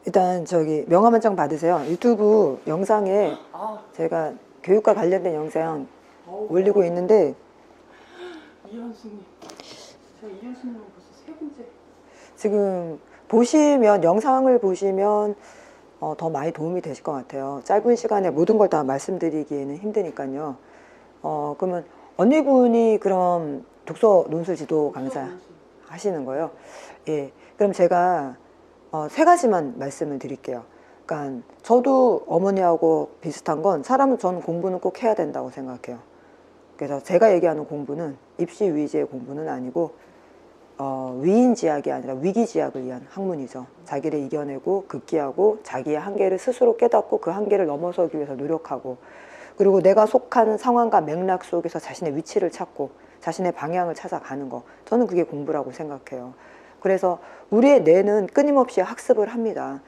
일단 저기 명함 한 장 받으세요. 유튜브 영상에 제가 교육과 관련된 영상 올리고 있는데 이현수님, 제가 이현수님은 벌써 세 번째. 지금 보시면 영상을 보시면 더 많이 도움이 되실 것 같아요. 짧은 시간에 모든 걸 다 말씀드리기에는 힘드니까요. 그러면 언니분이 그럼 독서 논술 지도 강사 하시는 거예요? 예. 그럼 제가 세 가지만 말씀을 드릴게요. 그러니까 저도 어머니하고 비슷한 건 사람은 저는 공부는 꼭 해야 된다고 생각해요. 그래서 제가 얘기하는 공부는 입시 위주의 공부는 아니고 위인지학이 아니라 위기지학을 위한 학문이죠. 자기를 이겨내고 극기하고 자기의 한계를 스스로 깨닫고 그 한계를 넘어서기 위해서 노력하고, 그리고 내가 속하는 상황과 맥락 속에서 자신의 위치를 찾고 자신의 방향을 찾아가는 거, 저는 그게 공부라고 생각해요. 그래서 우리의 뇌는 끊임없이 학습을 합니다.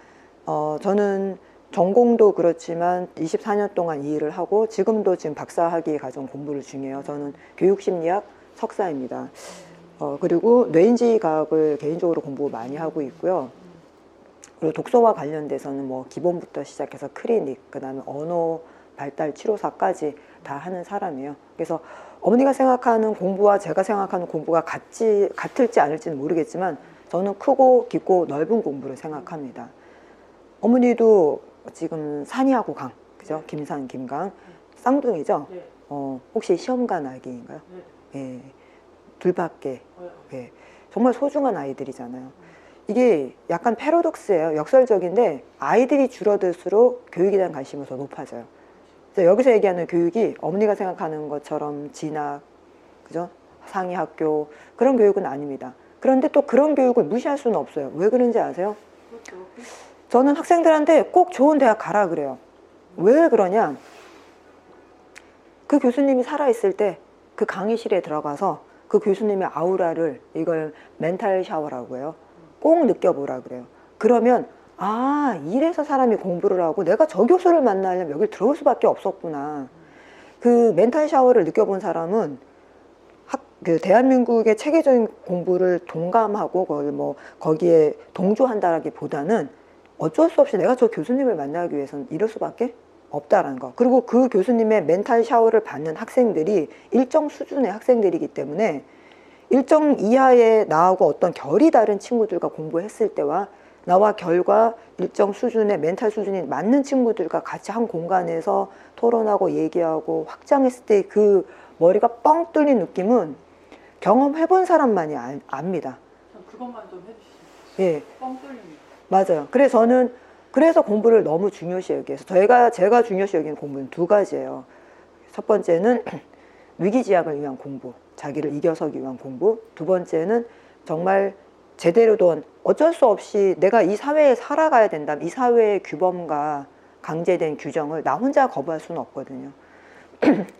저는 전공도 그렇지만 24년 동안 이 일을 하고 지금도 지금 박사학위 과정 공부를 중이에요. 저는 교육심리학 석사입니다. 그리고 뇌인지과학을 개인적으로 공부 많이 하고 있고요. 그리고 독서와 관련돼서는 뭐 기본부터 시작해서 클리닉, 그 다음에 언어 발달 치료사까지 다 하는 사람이에요. 그래서 어머니가 생각하는 공부와 제가 생각하는 공부가 같을지 아닐지는 모르겠지만 저는 크고 깊고 넓은 공부를 생각합니다. 어머니도 지금 산이하고 강, 그죠? 김산, 김강, 쌍둥이죠? 네. 혹시 시험관 아기인가요? 네. 예. 둘밖에. 예. 정말 소중한 아이들이잖아요. 이게 약간 패러독스예요. 역설적인데 아이들이 줄어들수록 교육에 대한 관심이 더 높아져요. 여기서 얘기하는 교육이 어머니가 생각하는 것처럼 진학, 그죠? 상위 학교, 그런 교육은 아닙니다. 그런데 또 그런 교육을 무시할 수는 없어요. 왜 그런지 아세요? 그렇죠. 저는 학생들한테 꼭 좋은 대학 가라 그래요. 왜 그러냐? 그 교수님이 살아있을 때 그 강의실에 들어가서 그 교수님의 아우라를, 이걸 멘탈 샤워라고 해요. 꼭 느껴보라 그래요. 그러면 이래서 사람이 공부를 하고 내가 저 교수를 만나려면 여길 들어올 수밖에 없었구나. 그 멘탈 샤워를 느껴본 사람은 그 대한민국의 체계적인 공부를 동감하고 거기에 동조한다라기보다는 어쩔 수 없이 내가 저 교수님을 만나기 위해서는 이럴 수밖에 없다라는 거. 그리고 그 교수님의 멘탈 샤워를 받는 학생들이 일정 수준의 학생들이기 때문에 일정 이하의 나하고 어떤 결이 다른 친구들과 공부했을 때와 나와 결과 일정 수준의 멘탈 수준이 맞는 친구들과 같이 한 공간에서 토론하고 얘기하고 확장했을 때 그 머리가 뻥 뚫린 느낌은 경험해본 사람만이 압니다. 그것만 좀 해주시죠. 예. 뻥 뚫립니다. 맞아요. 그래서 저는 공부를 너무 중요시 여기서 제가 중요시 여기는 공부는 두 가지예요. 첫 번째는 위기지학을 위한 공부, 자기를 이겨서기 위한 공부. 두 번째는 정말 제대로 된, 어쩔 수 없이 내가 이 사회에 살아가야 된다면 이 사회의 규범과 강제된 규정을 나 혼자 거부할 수는 없거든요.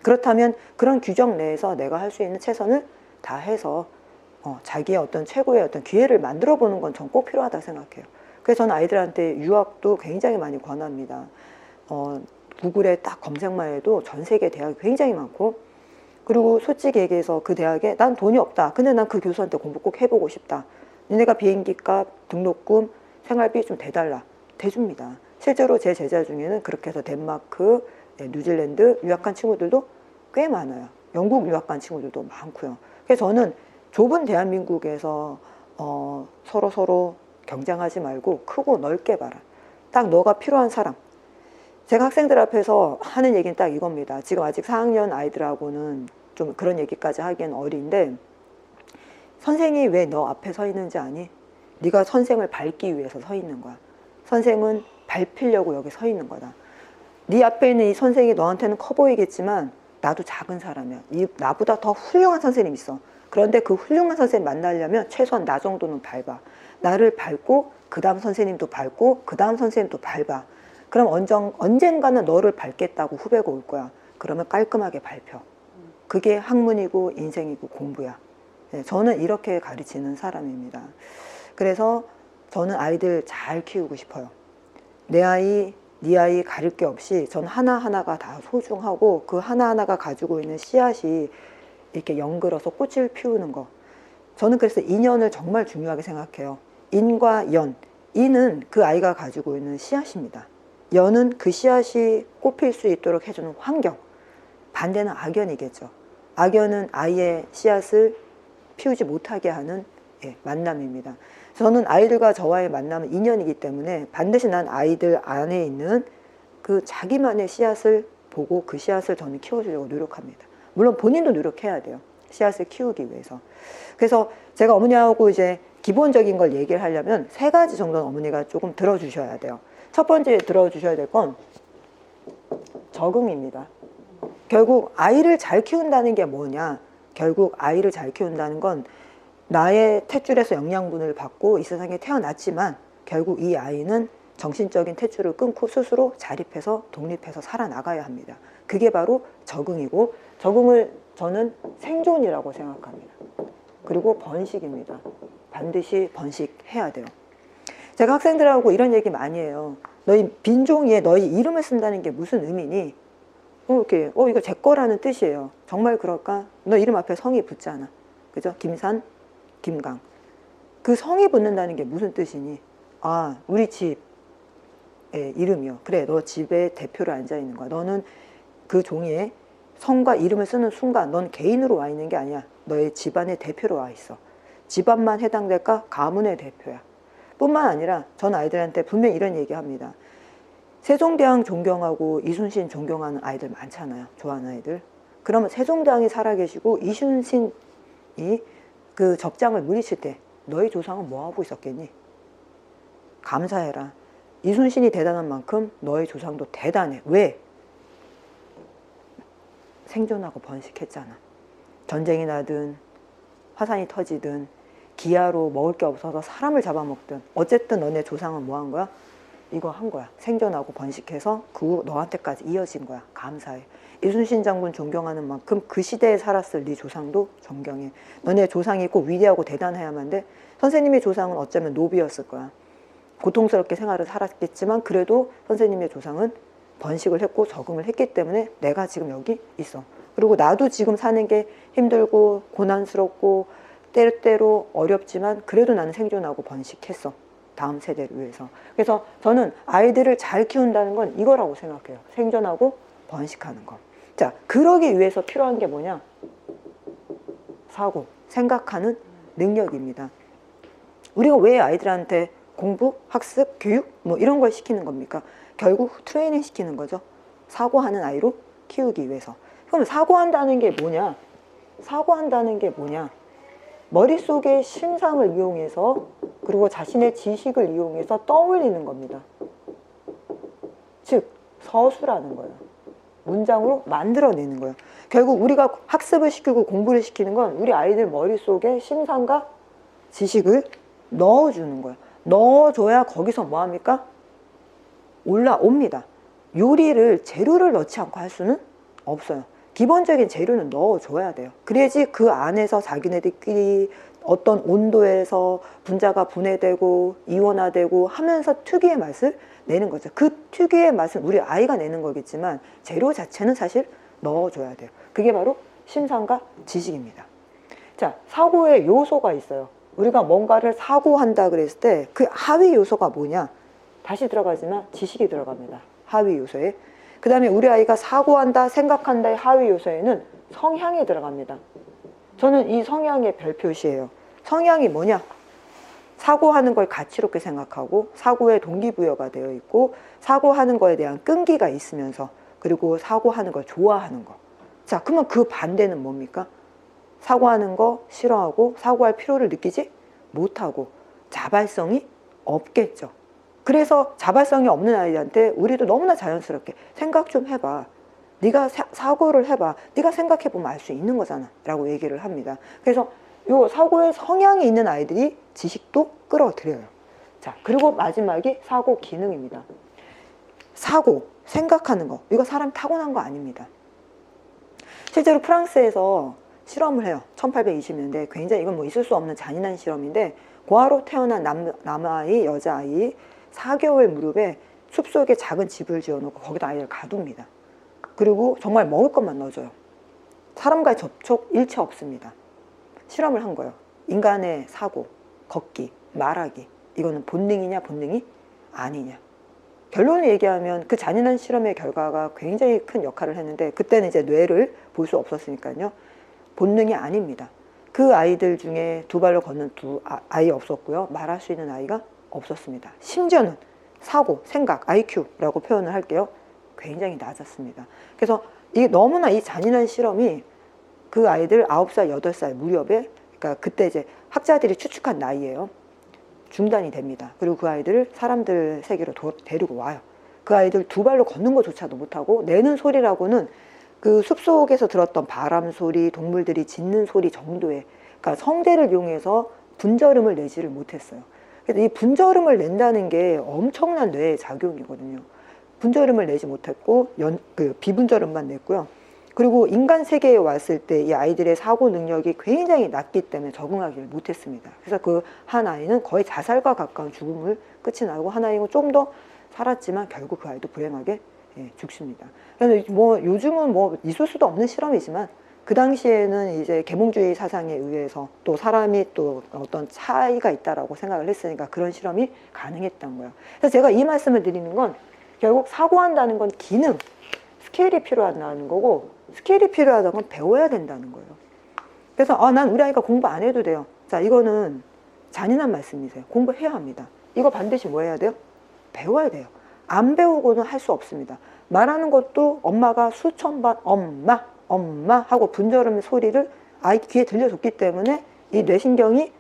그렇다면 그런 규정 내에서 내가 할 수 있는 최선을 다해서 자기의 어떤 최고의 어떤 기회를 만들어 보는 건 전 꼭 필요하다고 생각해요. 그래서 저는 아이들한테 유학도 굉장히 많이 권합니다. 구글에 딱 검색만 해도 전 세계 대학이 굉장히 많고, 그리고 솔직히 얘기해서 그 대학에 난 돈이 없다. 근데 난 그 교수한테 공부 꼭 해보고 싶다. 니네가 비행기값, 등록금, 생활비 좀 대달라. 대줍니다. 실제로 제 제자 중에는 그렇게 해서 덴마크, 뉴질랜드 유학간 친구들도 꽤 많아요. 영국 유학간 친구들도 많고요. 그래서 저는 좁은 대한민국에서 서로 경쟁하지 말고 크고 넓게 봐라. 딱 너가 필요한 사람. 제가 학생들 앞에서 하는 얘기는 딱 이겁니다. 지금 아직 4학년 아이들하고는 좀 그런 얘기까지 하기엔 어린데, 선생이 왜 너 앞에 서 있는지 아니? 네가 선생을 밟기 위해서 서 있는 거야. 선생은 밟히려고 여기 서 있는 거다. 네 앞에 있는 이 선생이 너한테는 커 보이겠지만 나도 작은 사람이야. 나보다 더 훌륭한 선생님 있어. 그런데 그 훌륭한 선생님 만나려면 최소한 나 정도는 밟아. 나를 밟고 그 다음 선생님도 밟고 그 다음 선생님도 밟아. 그럼 언젠가는 너를 밟겠다고 후배가 올 거야. 그러면 깔끔하게 밟혀. 그게 학문이고 인생이고 공부야. 네, 저는 이렇게 가르치는 사람입니다. 그래서 저는 아이들 잘 키우고 싶어요. 내 아이, 네 아이 가릴 게 없이 전 하나하나가 다 소중하고 그 하나하나가 가지고 있는 씨앗이 이렇게 연글어서 꽃을 피우는 거. 저는 그래서 인연을 정말 중요하게 생각해요. 인과 연. 이는 그 아이가 가지고 있는 씨앗입니다. 연은 그 씨앗이 꽃필 수 있도록 해주는 환경. 반대는 악연이겠죠. 악연은 아이의 씨앗을 피우지 못하게 하는 만남입니다. 저는 아이들과 저와의 만남은 인연이기 때문에 반드시 난 아이들 안에 있는 그 자기만의 씨앗을 보고 그 씨앗을 저는 키워주려고 노력합니다. 물론 본인도 노력해야 돼요. 씨앗을 키우기 위해서. 그래서 제가 어머니하고 이제 기본적인 걸 얘기를 하려면 3가지 정도는 어머니가 조금 들어주셔야 돼요. 첫 번째 들어주셔야 될 건 적응입니다. 결국 아이를 잘 키운다는 게 뭐냐? 결국 아이를 잘 키운다는 건 나의 탯줄에서 영양분을 받고 이 세상에 태어났지만 결국 이 아이는 정신적인 탯줄을 끊고 스스로 자립해서 독립해서 살아나가야 합니다. 그게 바로 적응이고, 적응을 저는 생존이라고 생각합니다. 그리고 번식입니다. 반드시 번식해야 돼요. 제가 학생들하고 이런 얘기 많이 해요. 너희 빈 종이에 너희 이름을 쓴다는 게 무슨 의미니? 이렇게 이거 제 거라는 뜻이에요. 정말 그럴까? 너 이름 앞에 성이 붙잖아. 그죠? 김산, 김강. 그 성이 붙는다는 게 무슨 뜻이니? 아, 우리 집의 이름이요. 그래, 너 집에 대표로 앉아 있는 거야. 너는 그 종이에 성과 이름을 쓰는 순간 넌 개인으로 와 있는 게 아니야. 너의 집안의 대표로 와 있어. 집안만 해당될까? 가문의 대표야. 뿐만 아니라 전 아이들한테 분명히 이런 얘기합니다. 세종대왕 존경하고 이순신 존경하는 아이들 많잖아요. 좋아하는 아이들. 그러면 세종대왕이 살아계시고 이순신이 그 적장을 물리칠 때 너희 조상은 뭐하고 있었겠니? 감사해라. 이순신이 대단한 만큼 너희 조상도 대단해. 왜? 생존하고 번식했잖아. 전쟁이 나든 화산이 터지든 기아로 먹을 게 없어서 사람을 잡아먹든 어쨌든 너네 조상은 뭐 한 거야? 이거 한 거야. 생존하고 번식해서 그 후 너한테까지 이어진 거야. 감사해. 이순신 장군 존경하는 만큼 그 시대에 살았을 네 조상도 존경해. 너네 조상이 꼭 위대하고 대단해야만 돼. 선생님의 조상은 어쩌면 노비였을 거야. 고통스럽게 생활을 살았겠지만 그래도 선생님의 조상은 번식을 했고 적응을 했기 때문에 내가 지금 여기 있어. 그리고 나도 지금 사는 게 힘들고 고난스럽고 때때로 어렵지만 그래도 나는 생존하고 번식했어. 다음 세대를 위해서. 그래서 저는 아이들을 잘 키운다는 건 이거라고 생각해요. 생존하고 번식하는 거. 자, 그러기 위해서 필요한 게 뭐냐? 사고, 생각하는 능력입니다. 우리가 왜 아이들한테 공부, 학습, 교육 뭐 이런 걸 시키는 겁니까? 결국 트레이닝 시키는 거죠. 사고하는 아이로 키우기 위해서. 그럼 사고한다는 게 뭐냐? 사고한다는 게 뭐냐? 머릿속의 신상을 이용해서 그리고 자신의 지식을 이용해서 떠올리는 겁니다. 즉 서술하는 거예요. 문장으로 만들어내는 거예요. 결국 우리가 학습을 시키고 공부를 시키는 건 우리 아이들 머릿속에 신상과 지식을 넣어주는 거예요. 넣어줘야 거기서 뭐합니까? 올라옵니다. 요리를 재료를 넣지 않고 할 수는 없어요. 기본적인 재료는 넣어줘야 돼요. 그래야지 그 안에서 자기네들끼리 어떤 온도에서 분자가 분해되고 이온화되고 하면서 특유의 맛을 내는 거죠. 그 특유의 맛은 우리 아이가 내는 거겠지만 재료 자체는 사실 넣어줘야 돼요. 그게 바로 신상과 지식입니다. 자, 사고의 요소가 있어요. 우리가 뭔가를 사고한다 그랬을 때 그 하위 요소가 뭐냐? 다시 들어가지만 지식이 들어갑니다. 하위 요소에. 그 다음에 우리 아이가 사고한다, 생각한다의 하위 요소에는 성향이 들어갑니다. 저는 이 성향의 별표시예요. 성향이 뭐냐? 사고하는 걸 가치롭게 생각하고 사고의 동기부여가 되어 있고 사고하는 거에 대한 끈기가 있으면서 그리고 사고하는 걸 좋아하는 거. 자, 그러면 그 반대는 뭡니까? 사고하는 거 싫어하고 사고할 필요를 느끼지 못하고 자발성이 없겠죠. 그래서 자발성이 없는 아이한테 우리도 너무나 자연스럽게 생각 좀 해봐. 네가 사고를 해봐. 네가 생각해보면 알 수 있는 거잖아 라고 얘기를 합니다. 그래서 요 사고의 성향이 있는 아이들이 지식도 끌어들여요. 자, 그리고 마지막이 사고 기능입니다. 사고, 생각하는 거. 이거 사람 타고난 거 아닙니다. 실제로 프랑스에서 실험을 해요. 1820년대. 굉장히 이건 뭐 있을 수 없는 잔인한 실험인데 고아로 태어난 남아이, 여자아이 4개월 무렵에 숲속에 작은 집을 지어놓고 거기다 아이를 가둡니다. 그리고 정말 먹을 것만 넣어줘요. 사람과의 접촉 일체 없습니다. 실험을 한 거예요. 인간의 사고, 걷기, 말하기, 이거는 본능이냐 본능이 아니냐. 결론을 얘기하면 그 잔인한 실험의 결과가 굉장히 큰 역할을 했는데 그때는 이제 뇌를 볼 수 없었으니까요. 본능이 아닙니다. 그 아이들 중에 두 발로 걷는 아이 없었고요. 말할 수 있는 아이가 없었습니다. 심지어는 사고, 생각, IQ라고 표현을 할게요. 굉장히 낮았습니다. 그래서 이 너무나 이 잔인한 실험이 그 아이들 9살, 8살 무렵에, 그러니까 그때 이제 학자들이 추측한 나이예요. 중단이 됩니다. 그리고 그 아이들을 사람들 세계로 데리고 와요. 그 아이들 두 발로 걷는 것조차도 못하고 내는 소리라고는 그 숲속에서 들었던 바람 소리, 동물들이 짖는 소리 정도의, 그러니까 성대를 이용해서 분저음을 내지를 못했어요. 그래서 이 분저음을 낸다는 게 엄청난 뇌의 작용이거든요. 분저음을 내지 못했고 비분저음만 냈고요. 그리고 인간 세계에 왔을 때 이 아이들의 사고 능력이 굉장히 낮기 때문에 적응하기를 못했습니다. 그래서 그 한 아이는 거의 자살과 가까운 죽음을 끝이 나고 한 아이는 좀 더 살았지만 결국 그 아이도 불행하게 죽습니다. 그래서 뭐 요즘은 뭐 있을 수도 없는 실험이지만 그 당시에는 이제 계몽주의 사상에 의해서 또 사람이 또 어떤 차이가 있다라고 생각을 했으니까 그런 실험이 가능했던 거예요. 그래서 제가 이 말씀을 드리는 건 결국 사고한다는 건 기능, 스케일이 필요하다는 거고 스케일이 필요하다는 건 배워야 된다는 거예요. 그래서 난 우리 아이가 공부 안 해도 돼요. 자, 이거는 잔인한 말씀이세요. 공부해야 합니다. 이거 반드시 뭐 해야 돼요? 배워야 돼요. 안 배우고는 할 수 없습니다. 말하는 것도 엄마가 수천 번 엄마 엄마 하고 분저음 소리를 아이 귀에 들려줬기 때문에 이 뇌신경이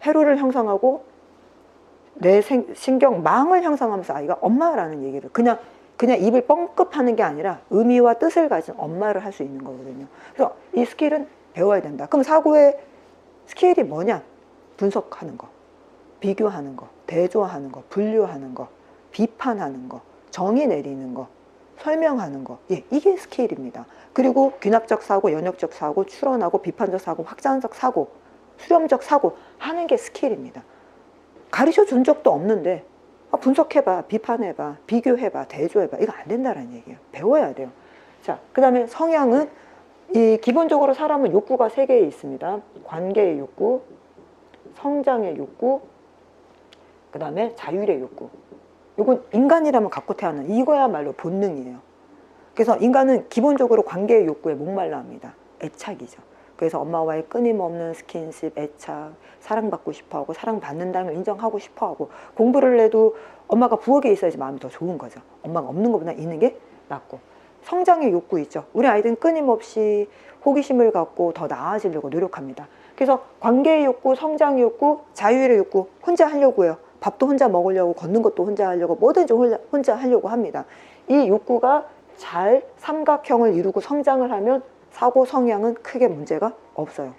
회로를 형성하고 뇌신경망을 형성하면서 아이가 엄마라는 얘기를 그냥 입을 뻥끗하는 게 아니라 의미와 뜻을 가진 엄마를 할 수 있는 거거든요. 그래서 이 스킬은 배워야 된다. 그럼 사고의 스킬이 뭐냐? 분석하는 거, 비교하는 거, 대조하는 거, 분류하는 거, 비판하는 거, 정의 내리는 거, 설명하는 거. 이게 스케일입니다. 그리고 귀납적 사고, 연역적 사고, 추론하고, 비판적 사고, 확장적 사고, 수렴적 사고 하는 게 스케일입니다. 가르쳐 준 적도 없는데 분석해봐, 비판해봐, 비교해봐, 대조해봐. 이거 안 된다는 얘기예요. 배워야 돼요. 자, 그 다음에 성향은 기본적으로 사람은 욕구가 3개 있습니다. 관계의 욕구, 성장의 욕구, 그 다음에 자율의 욕구. 이건 인간이라면 갖고 태어난 이거야말로 본능이에요. 그래서 인간은 기본적으로 관계의 욕구에 목말라 합니다. 애착이죠. 그래서 엄마와의 끊임없는 스킨십, 애착, 사랑받고 싶어하고 사랑받는다는 걸 인정하고 싶어하고 공부를 해도 엄마가 부엌에 있어야지 마음이 더 좋은 거죠. 엄마가 없는 것보다 있는 게 낫고. 성장의 욕구 있죠. 우리 아이들은 끊임없이 호기심을 갖고 더 나아지려고 노력합니다. 그래서 관계의 욕구, 성장의 욕구, 자율의 욕구 혼자 하려고 해요. 밥도 혼자 먹으려고, 걷는 것도 혼자 하려고, 뭐든지 혼자 하려고 합니다. 이 욕구가 잘 삼각형을 이루고 성장을 하면 사고 성향은 크게 문제가 없어요.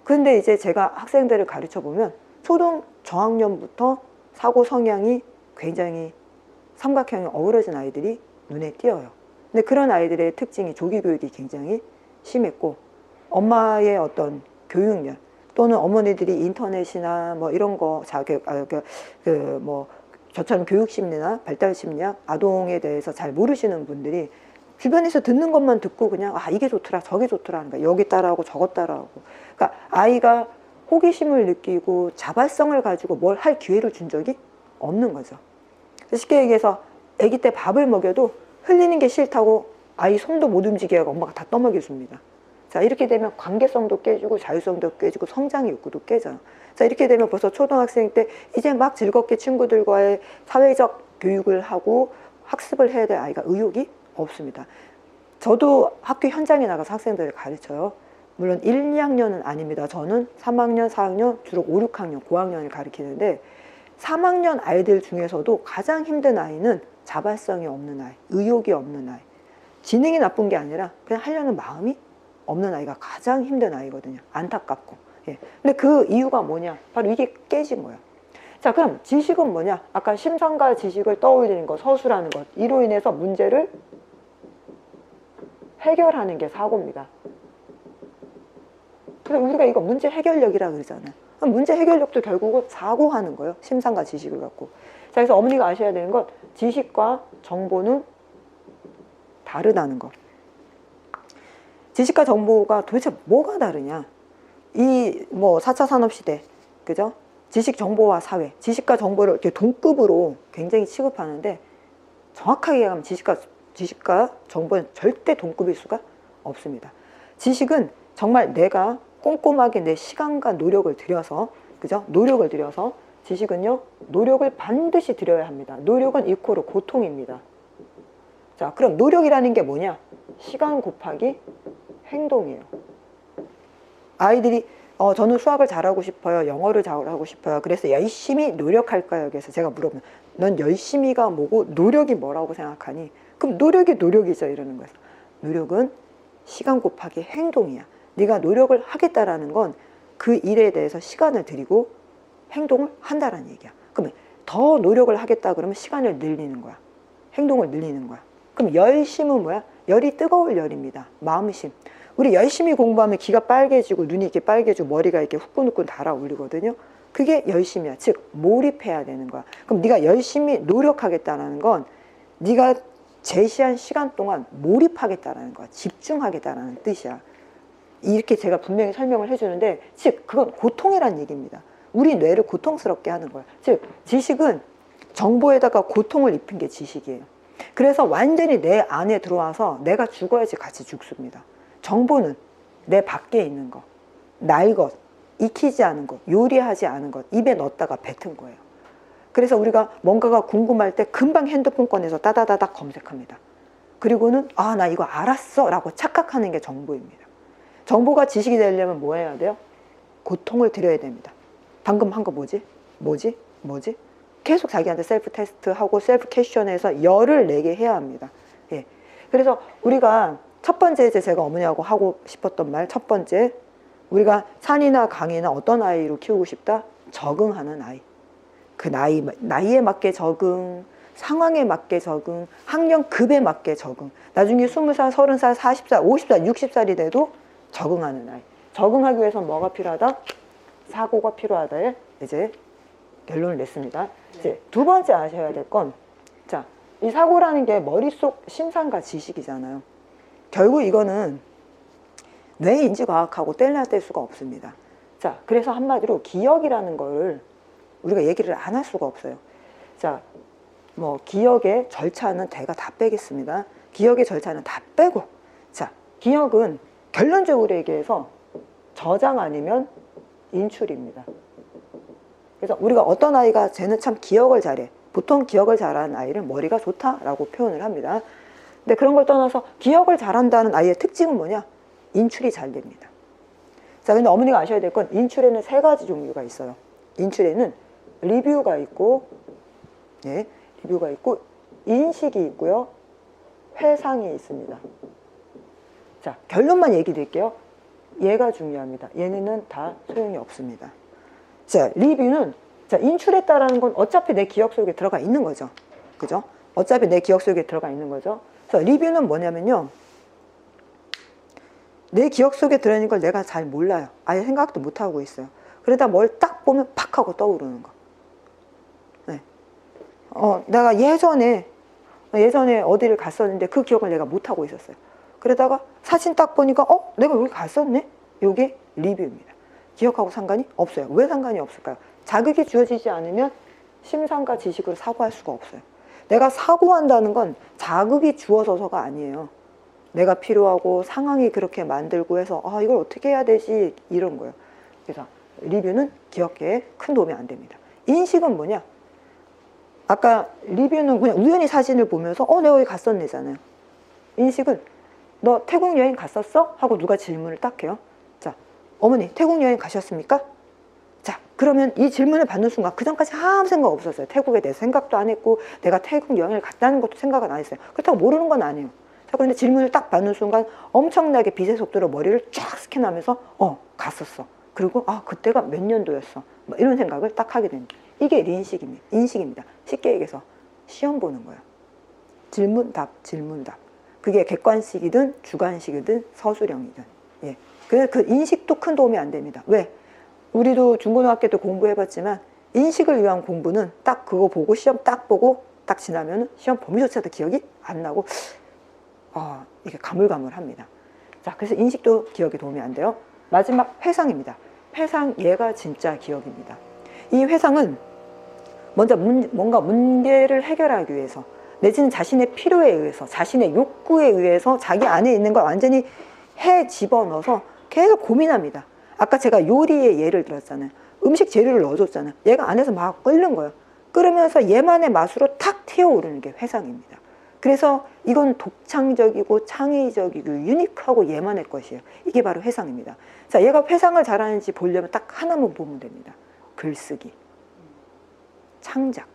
그런데 이제 제가 학생들을 가르쳐 보면 초등 저학년부터 사고 성향이 굉장히 삼각형이 어우러진 아이들이 눈에 띄어요. 근데 그런 아이들의 특징이 조기 교육이 굉장히 심했고 엄마의 어떤 교육열 또는 어머니들이 인터넷이나 뭐 이런 거 저처럼 교육심리나 발달심리학, 아동에 대해서 잘 모르시는 분들이 주변에서 듣는 것만 듣고 그냥 이게 좋더라 저게 좋더라 하는 거야. 여기 따라하고 저것 따라하고. 그러니까 아이가 호기심을 느끼고 자발성을 가지고 뭘 할 기회를 준 적이 없는 거죠. 쉽게 얘기해서 아기 때 밥을 먹여도 흘리는 게 싫다고 아이 손도 못 움직이게 하고 엄마가 다 떠먹여줍니다. 자, 이렇게 되면 관계성도 깨지고 자율성도 깨지고 성장의 욕구도 깨져요. 자, 이렇게 되면 벌써 초등학생 때 이제 막 즐겁게 친구들과의 사회적 교육을 하고 학습을 해야 될 아이가 의욕이 없습니다. 저도 학교 현장에 나가서 학생들을 가르쳐요. 물론 1, 2학년은 아닙니다. 저는 3학년, 4학년, 주로 5, 6학년, 고학년을 가르치는데 3학년 아이들 중에서도 가장 힘든 아이는 자발성이 없는 아이, 의욕이 없는 아이. 지능이 나쁜 게 아니라 그냥 하려는 마음이 없는 아이가 가장 힘든 아이거든요. 안타깝고. 근데 그 이유가 뭐냐? 바로 이게 깨진 거예요. 자, 그럼 지식은 뭐냐? 아까 심성과 지식을 떠올리는 것, 서술하는 것. 이로 인해서 문제를 해결하는 게 사고입니다. 그래서 우리가 이거 문제 해결력이라 그러잖아요. 문제 해결력도 결국은 사고하는 거예요. 심상과 지식을 갖고. 자, 그래서 어머니가 아셔야 되는 것, 지식과 정보는 다르다는 거. 지식과 정보가 도대체 뭐가 다르냐? 이 4차 산업시대, 그죠? 지식, 정보와 사회, 지식과 정보를 이렇게 동급으로 굉장히 취급하는데 정확하게 얘기하면 지식과 정보는 절대 동급일 수가 없습니다. 지식은 정말 내가 꼼꼼하게 내 시간과 노력을 들여서, 그죠? 노력을 들여서, 지식은요, 노력을 반드시 들여야 합니다. 노력은 이코르 고통입니다. 자, 그럼 노력이라는 게 뭐냐? 시간 곱하기 행동이에요. 아이들이 저는 수학을 잘하고 싶어요. 영어를 잘하고 싶어요. 그래서 열심히 노력할까요? 그래서 제가 물어보면 넌 열심히가 뭐고 노력이 뭐라고 생각하니? 그럼 노력이 노력이죠. 이러는 거예요. 노력은 시간 곱하기 행동이야. 네가 노력을 하겠다라는 건 그 일에 대해서 시간을 들이고 행동을 한다라는 얘기야. 그러면 더 노력을 하겠다 그러면 시간을 늘리는 거야. 행동을 늘리는 거야. 그럼 열심은 뭐야? 열이 뜨거울 열입니다. 마음심. 우리 열심히 공부하면 귀가 빨개지고 눈이 이렇게 빨개지고 머리가 이렇게 후끈후끈 달아올리거든요. 그게 열심이야. 즉 몰입해야 되는 거야. 그럼 네가 열심히 노력하겠다는 건 네가 제시한 시간 동안 몰입하겠다는 거야. 집중하겠다는 뜻이야. 이렇게 제가 분명히 설명을 해주는데 즉 그건 고통이란 얘기입니다. 우리 뇌를 고통스럽게 하는 거야. 즉 지식은 정보에다가 고통을 입힌 게 지식이에요. 그래서 완전히 내 안에 들어와서 내가 죽어야지 같이 죽습니다. 정보는 내 밖에 있는 것, 나의 것, 익히지 않은 것, 요리하지 않은 것, 입에 넣었다가 뱉은 거예요. 그래서 우리가 뭔가가 궁금할 때 금방 핸드폰 꺼내서 따다다닥 검색합니다. 그리고는 아, 나 이거 알았어 라고 착각하는 게 정보입니다. 정보가 지식이 되려면 뭐 해야 돼요? 고통을 들여야 됩니다. 방금 한 거 뭐지? 계속 자기한테 셀프 테스트하고 셀프 퀘션해서 열을 내게 해야 합니다. 예. 그래서 우리가 첫 번째 이제 제가 어머니하고 하고 싶었던 말, 첫 번째, 우리가 산이나 강이나 어떤 아이로 키우고 싶다? 적응하는 아이. 그 나이에 맞게 적응, 상황에 맞게 적응, 학년급에 맞게 적응. 나중에 20살, 30살, 40살, 50살, 60살이 돼도 적응하는 아이. 적응하기 위해서 뭐가 필요하다? 사고가 필요하다에 이제 결론을 냈습니다. 이제 두 번째 아셔야 될 건, 자, 이 사고라는 게 머릿속 심상과 지식이잖아요. 결국 이거는 뇌 인지과학하고 뗄래야 수가 없습니다. 자, 그래서 한마디로 기억이라는 거를 우리가 얘기를 안 할 수가 없어요. 자, 뭐 기억의 절차는 제가 다 빼겠습니다. 기억의 절차는 다 빼고, 자, 기억은 결론적으로 얘기해서 저장 아니면 인출입니다. 그래서 우리가 어떤 아이가 쟤는 참 기억을 잘해. 보통 기억을 잘하는 아이를 머리가 좋다라고 표현을 합니다. 근데 그런 걸 떠나서 기억을 잘한다는 아이의 특징은 뭐냐? 인출이 잘 됩니다. 자, 근데 어머니가 아셔야 될 건 인출에는 세 가지 종류가 있어요. 인출에는 리뷰가 있고, 예, 리뷰가 있고, 인식이 있고요, 회상이 있습니다. 자, 결론만 얘기 드릴게요. 얘가 중요합니다. 얘네는 다 소용이 없습니다. 자, 리뷰는, 자, 인출했다라는 건 어차피 내 기억 속에 들어가 있는 거죠. 그죠? 어차피 내 기억 속에 들어가 있는 거죠. 그래서 리뷰는 뭐냐면요, 내 기억 속에 들어있는 걸 내가 잘 몰라요. 아예 생각도 못 하고 있어요. 그러다 뭘 딱 보면 팍 하고 떠오르는 거. 네. 내가 예전에 어디를 갔었는데 그 기억을 내가 못 하고 있었어요. 그러다가 사진 딱 보니까 내가 여기 갔었네? 이게 리뷰입니다. 기억하고 상관이 없어요. 왜 상관이 없을까요? 자극이 주어지지 않으면 심상과 지식으로 사고할 수가 없어요. 내가 사고한다는 건 자극이 주어져서가 아니에요. 내가 필요하고 상황이 그렇게 만들고 해서 이걸 어떻게 해야 되지? 이런 거예요. 그래서 리뷰는 기억에 큰 도움이 안 됩니다. 인식은 뭐냐? 아까 리뷰는 그냥 우연히 사진을 보면서 내가 여기 갔었네잖아요. 인식은 너 태국 여행 갔었어? 하고 누가 질문을 딱 해요. 자, 어머니 태국 여행 가셨습니까? 자, 그러면 이 질문을 받는 순간 그 전까지 아무 생각 없었어요. 태국에 대해서 생각도 안 했고 내가 태국 여행을 갔다는 것도 생각은 안 했어요. 그렇다고 모르는 건 아니에요. 자, 그런데 질문을 딱 받는 순간 엄청나게 빛의 속도로 머리를 쫙 스캔하면서 갔었어. 그리고 그때가 몇 년도였어. 뭐 이런 생각을 딱 하게 됩니다. 이게 인식입니다. 쉽게 얘기해서 시험 보는 거예요. 질문, 답. 그게 객관식이든 주관식이든 서술형이든. 예. 그래서 그 인식도 큰 도움이 안 됩니다. 왜? 우리도 중고등학교 때 공부해봤지만 인식을 위한 공부는 딱 그거 보고 시험 딱 보고 딱 지나면 시험 범위조차도 기억이 안 나고 이게 가물가물합니다. 자, 그래서 인식도 기억에 도움이 안 돼요. 마지막 회상입니다. 회상, 얘가 진짜 기억입니다. 이 회상은 먼저 뭔가 문제를 해결하기 위해서 내지는 자신의 필요에 의해서 자신의 욕구에 의해서 자기 안에 있는 걸 완전히 해 집어넣어서 계속 고민합니다. 아까 제가 요리의 예를 들었잖아요. 음식 재료를 넣어줬잖아요. 얘가 안에서 막 끓는 거예요. 끓으면서 얘만의 맛으로 탁 튀어오르는 게 회상입니다. 그래서 이건 독창적이고 창의적이고 유니크하고 얘만의 것이에요. 이게 바로 회상입니다. 자, 얘가 회상을 잘하는지 보려면 딱 하나만 보면 됩니다. 글쓰기, 창작,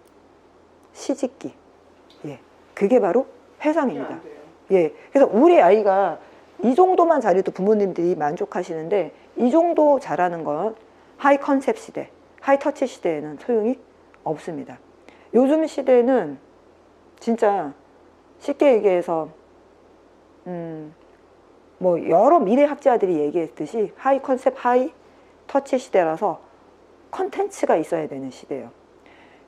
시집기. 예, 그게 바로 회상입니다. 예, 그래서 우리 아이가 이 정도만 잘해도 부모님들이 만족하시는데 이 정도 잘하는 건 하이 컨셉 시대, 하이 터치 시대에는 소용이 없습니다. 요즘 시대는 진짜 쉽게 얘기해서 뭐 여러 미래학자들이 얘기했듯이 하이 컨셉, 하이 터치 시대라서 컨텐츠가 있어야 되는 시대예요.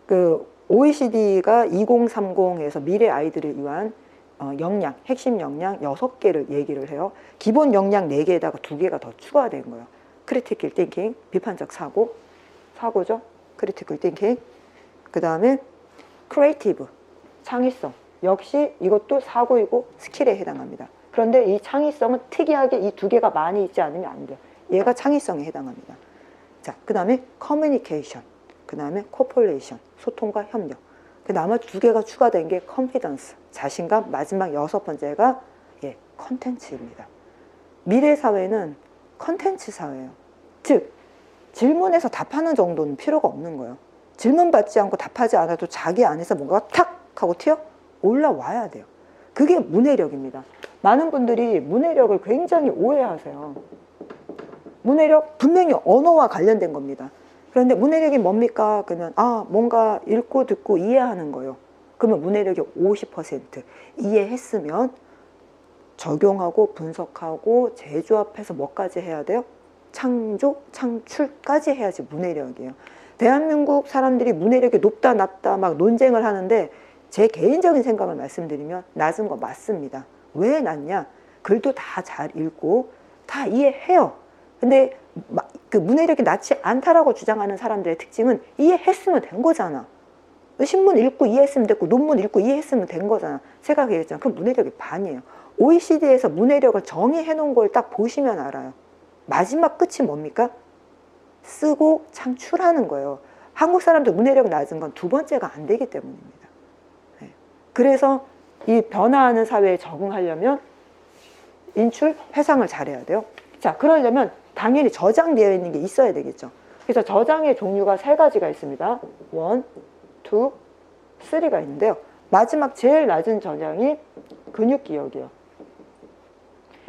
그 OECD가 2030에서 미래 아이들을 위한 역량, 핵심 역량 6개를 얘기를 해요. 기본 역량 4개에다가 2개가 더 추가된 거예요. 크리티컬 띵킹, 비판적 사고, 사고죠. 크리티컬 띵킹. 그 다음에 크리에이티브, 창의성. 역시 이것도 사고이고 스킬에 해당합니다. 그런데 이 창의성은 특이하게 이 2개가 많이 있지 않으면 안 돼요. 얘가 창의성에 해당합니다. 자, 그 다음에 커뮤니케이션, 그 다음에 코폴레이션, 소통과 협력. 그 나머지 2개가 추가된 게 컨피던스, 자신감, 마지막 6번째가 컨텐츠입니다. 미래 사회는 컨텐츠 사회예요. 즉, 질문에서 답하는 정도는 필요가 없는 거예요. 질문 받지 않고 답하지 않아도 자기 안에서 뭔가가 탁 하고 튀어 올라와야 돼요. 그게 문해력입니다. 많은 분들이 문해력을 굉장히 오해하세요. 문해력 분명히 언어와 관련된 겁니다. 그런데 문해력이 뭡니까? 그러면 뭔가 읽고 듣고 이해하는 거예요. 그러면 문해력이 50% 이해했으면 적용하고 분석하고 재조합해서 뭐까지 해야 돼요? 창조, 창출까지 해야지 문해력이에요. 대한민국 사람들이 문해력이 높다 낮다 막 논쟁을 하는데 제 개인적인 생각을 말씀드리면 낮은 거 맞습니다. 왜 낮냐? 글도 다 잘 읽고 다 이해해요. 근데 그 문해력이 낮지 않다라고 주장하는 사람들의 특징은 이해했으면 된 거잖아. 신문 읽고 이해했으면 됐고 논문 읽고 이해했으면 된 거잖아. 제가 얘기했잖아. 그럼 문해력이 반이에요. OECD에서 문해력을 정의해 놓은 걸 딱 보시면 알아요. 마지막 끝이 뭡니까? 쓰고 창출하는 거예요. 한국 사람들 문해력 낮은 건 2번째가 안 되기 때문입니다. 네. 그래서 이 변화하는 사회에 적응하려면 인출, 회상을 잘해야 돼요. 자, 그러려면 당연히 저장되어 있는 게 있어야 되겠죠. 그래서 저장의 종류가 3가지가 있습니다. 1, 2, 3가 있는데요. 마지막 제일 낮은 저장이 근육기억이에요.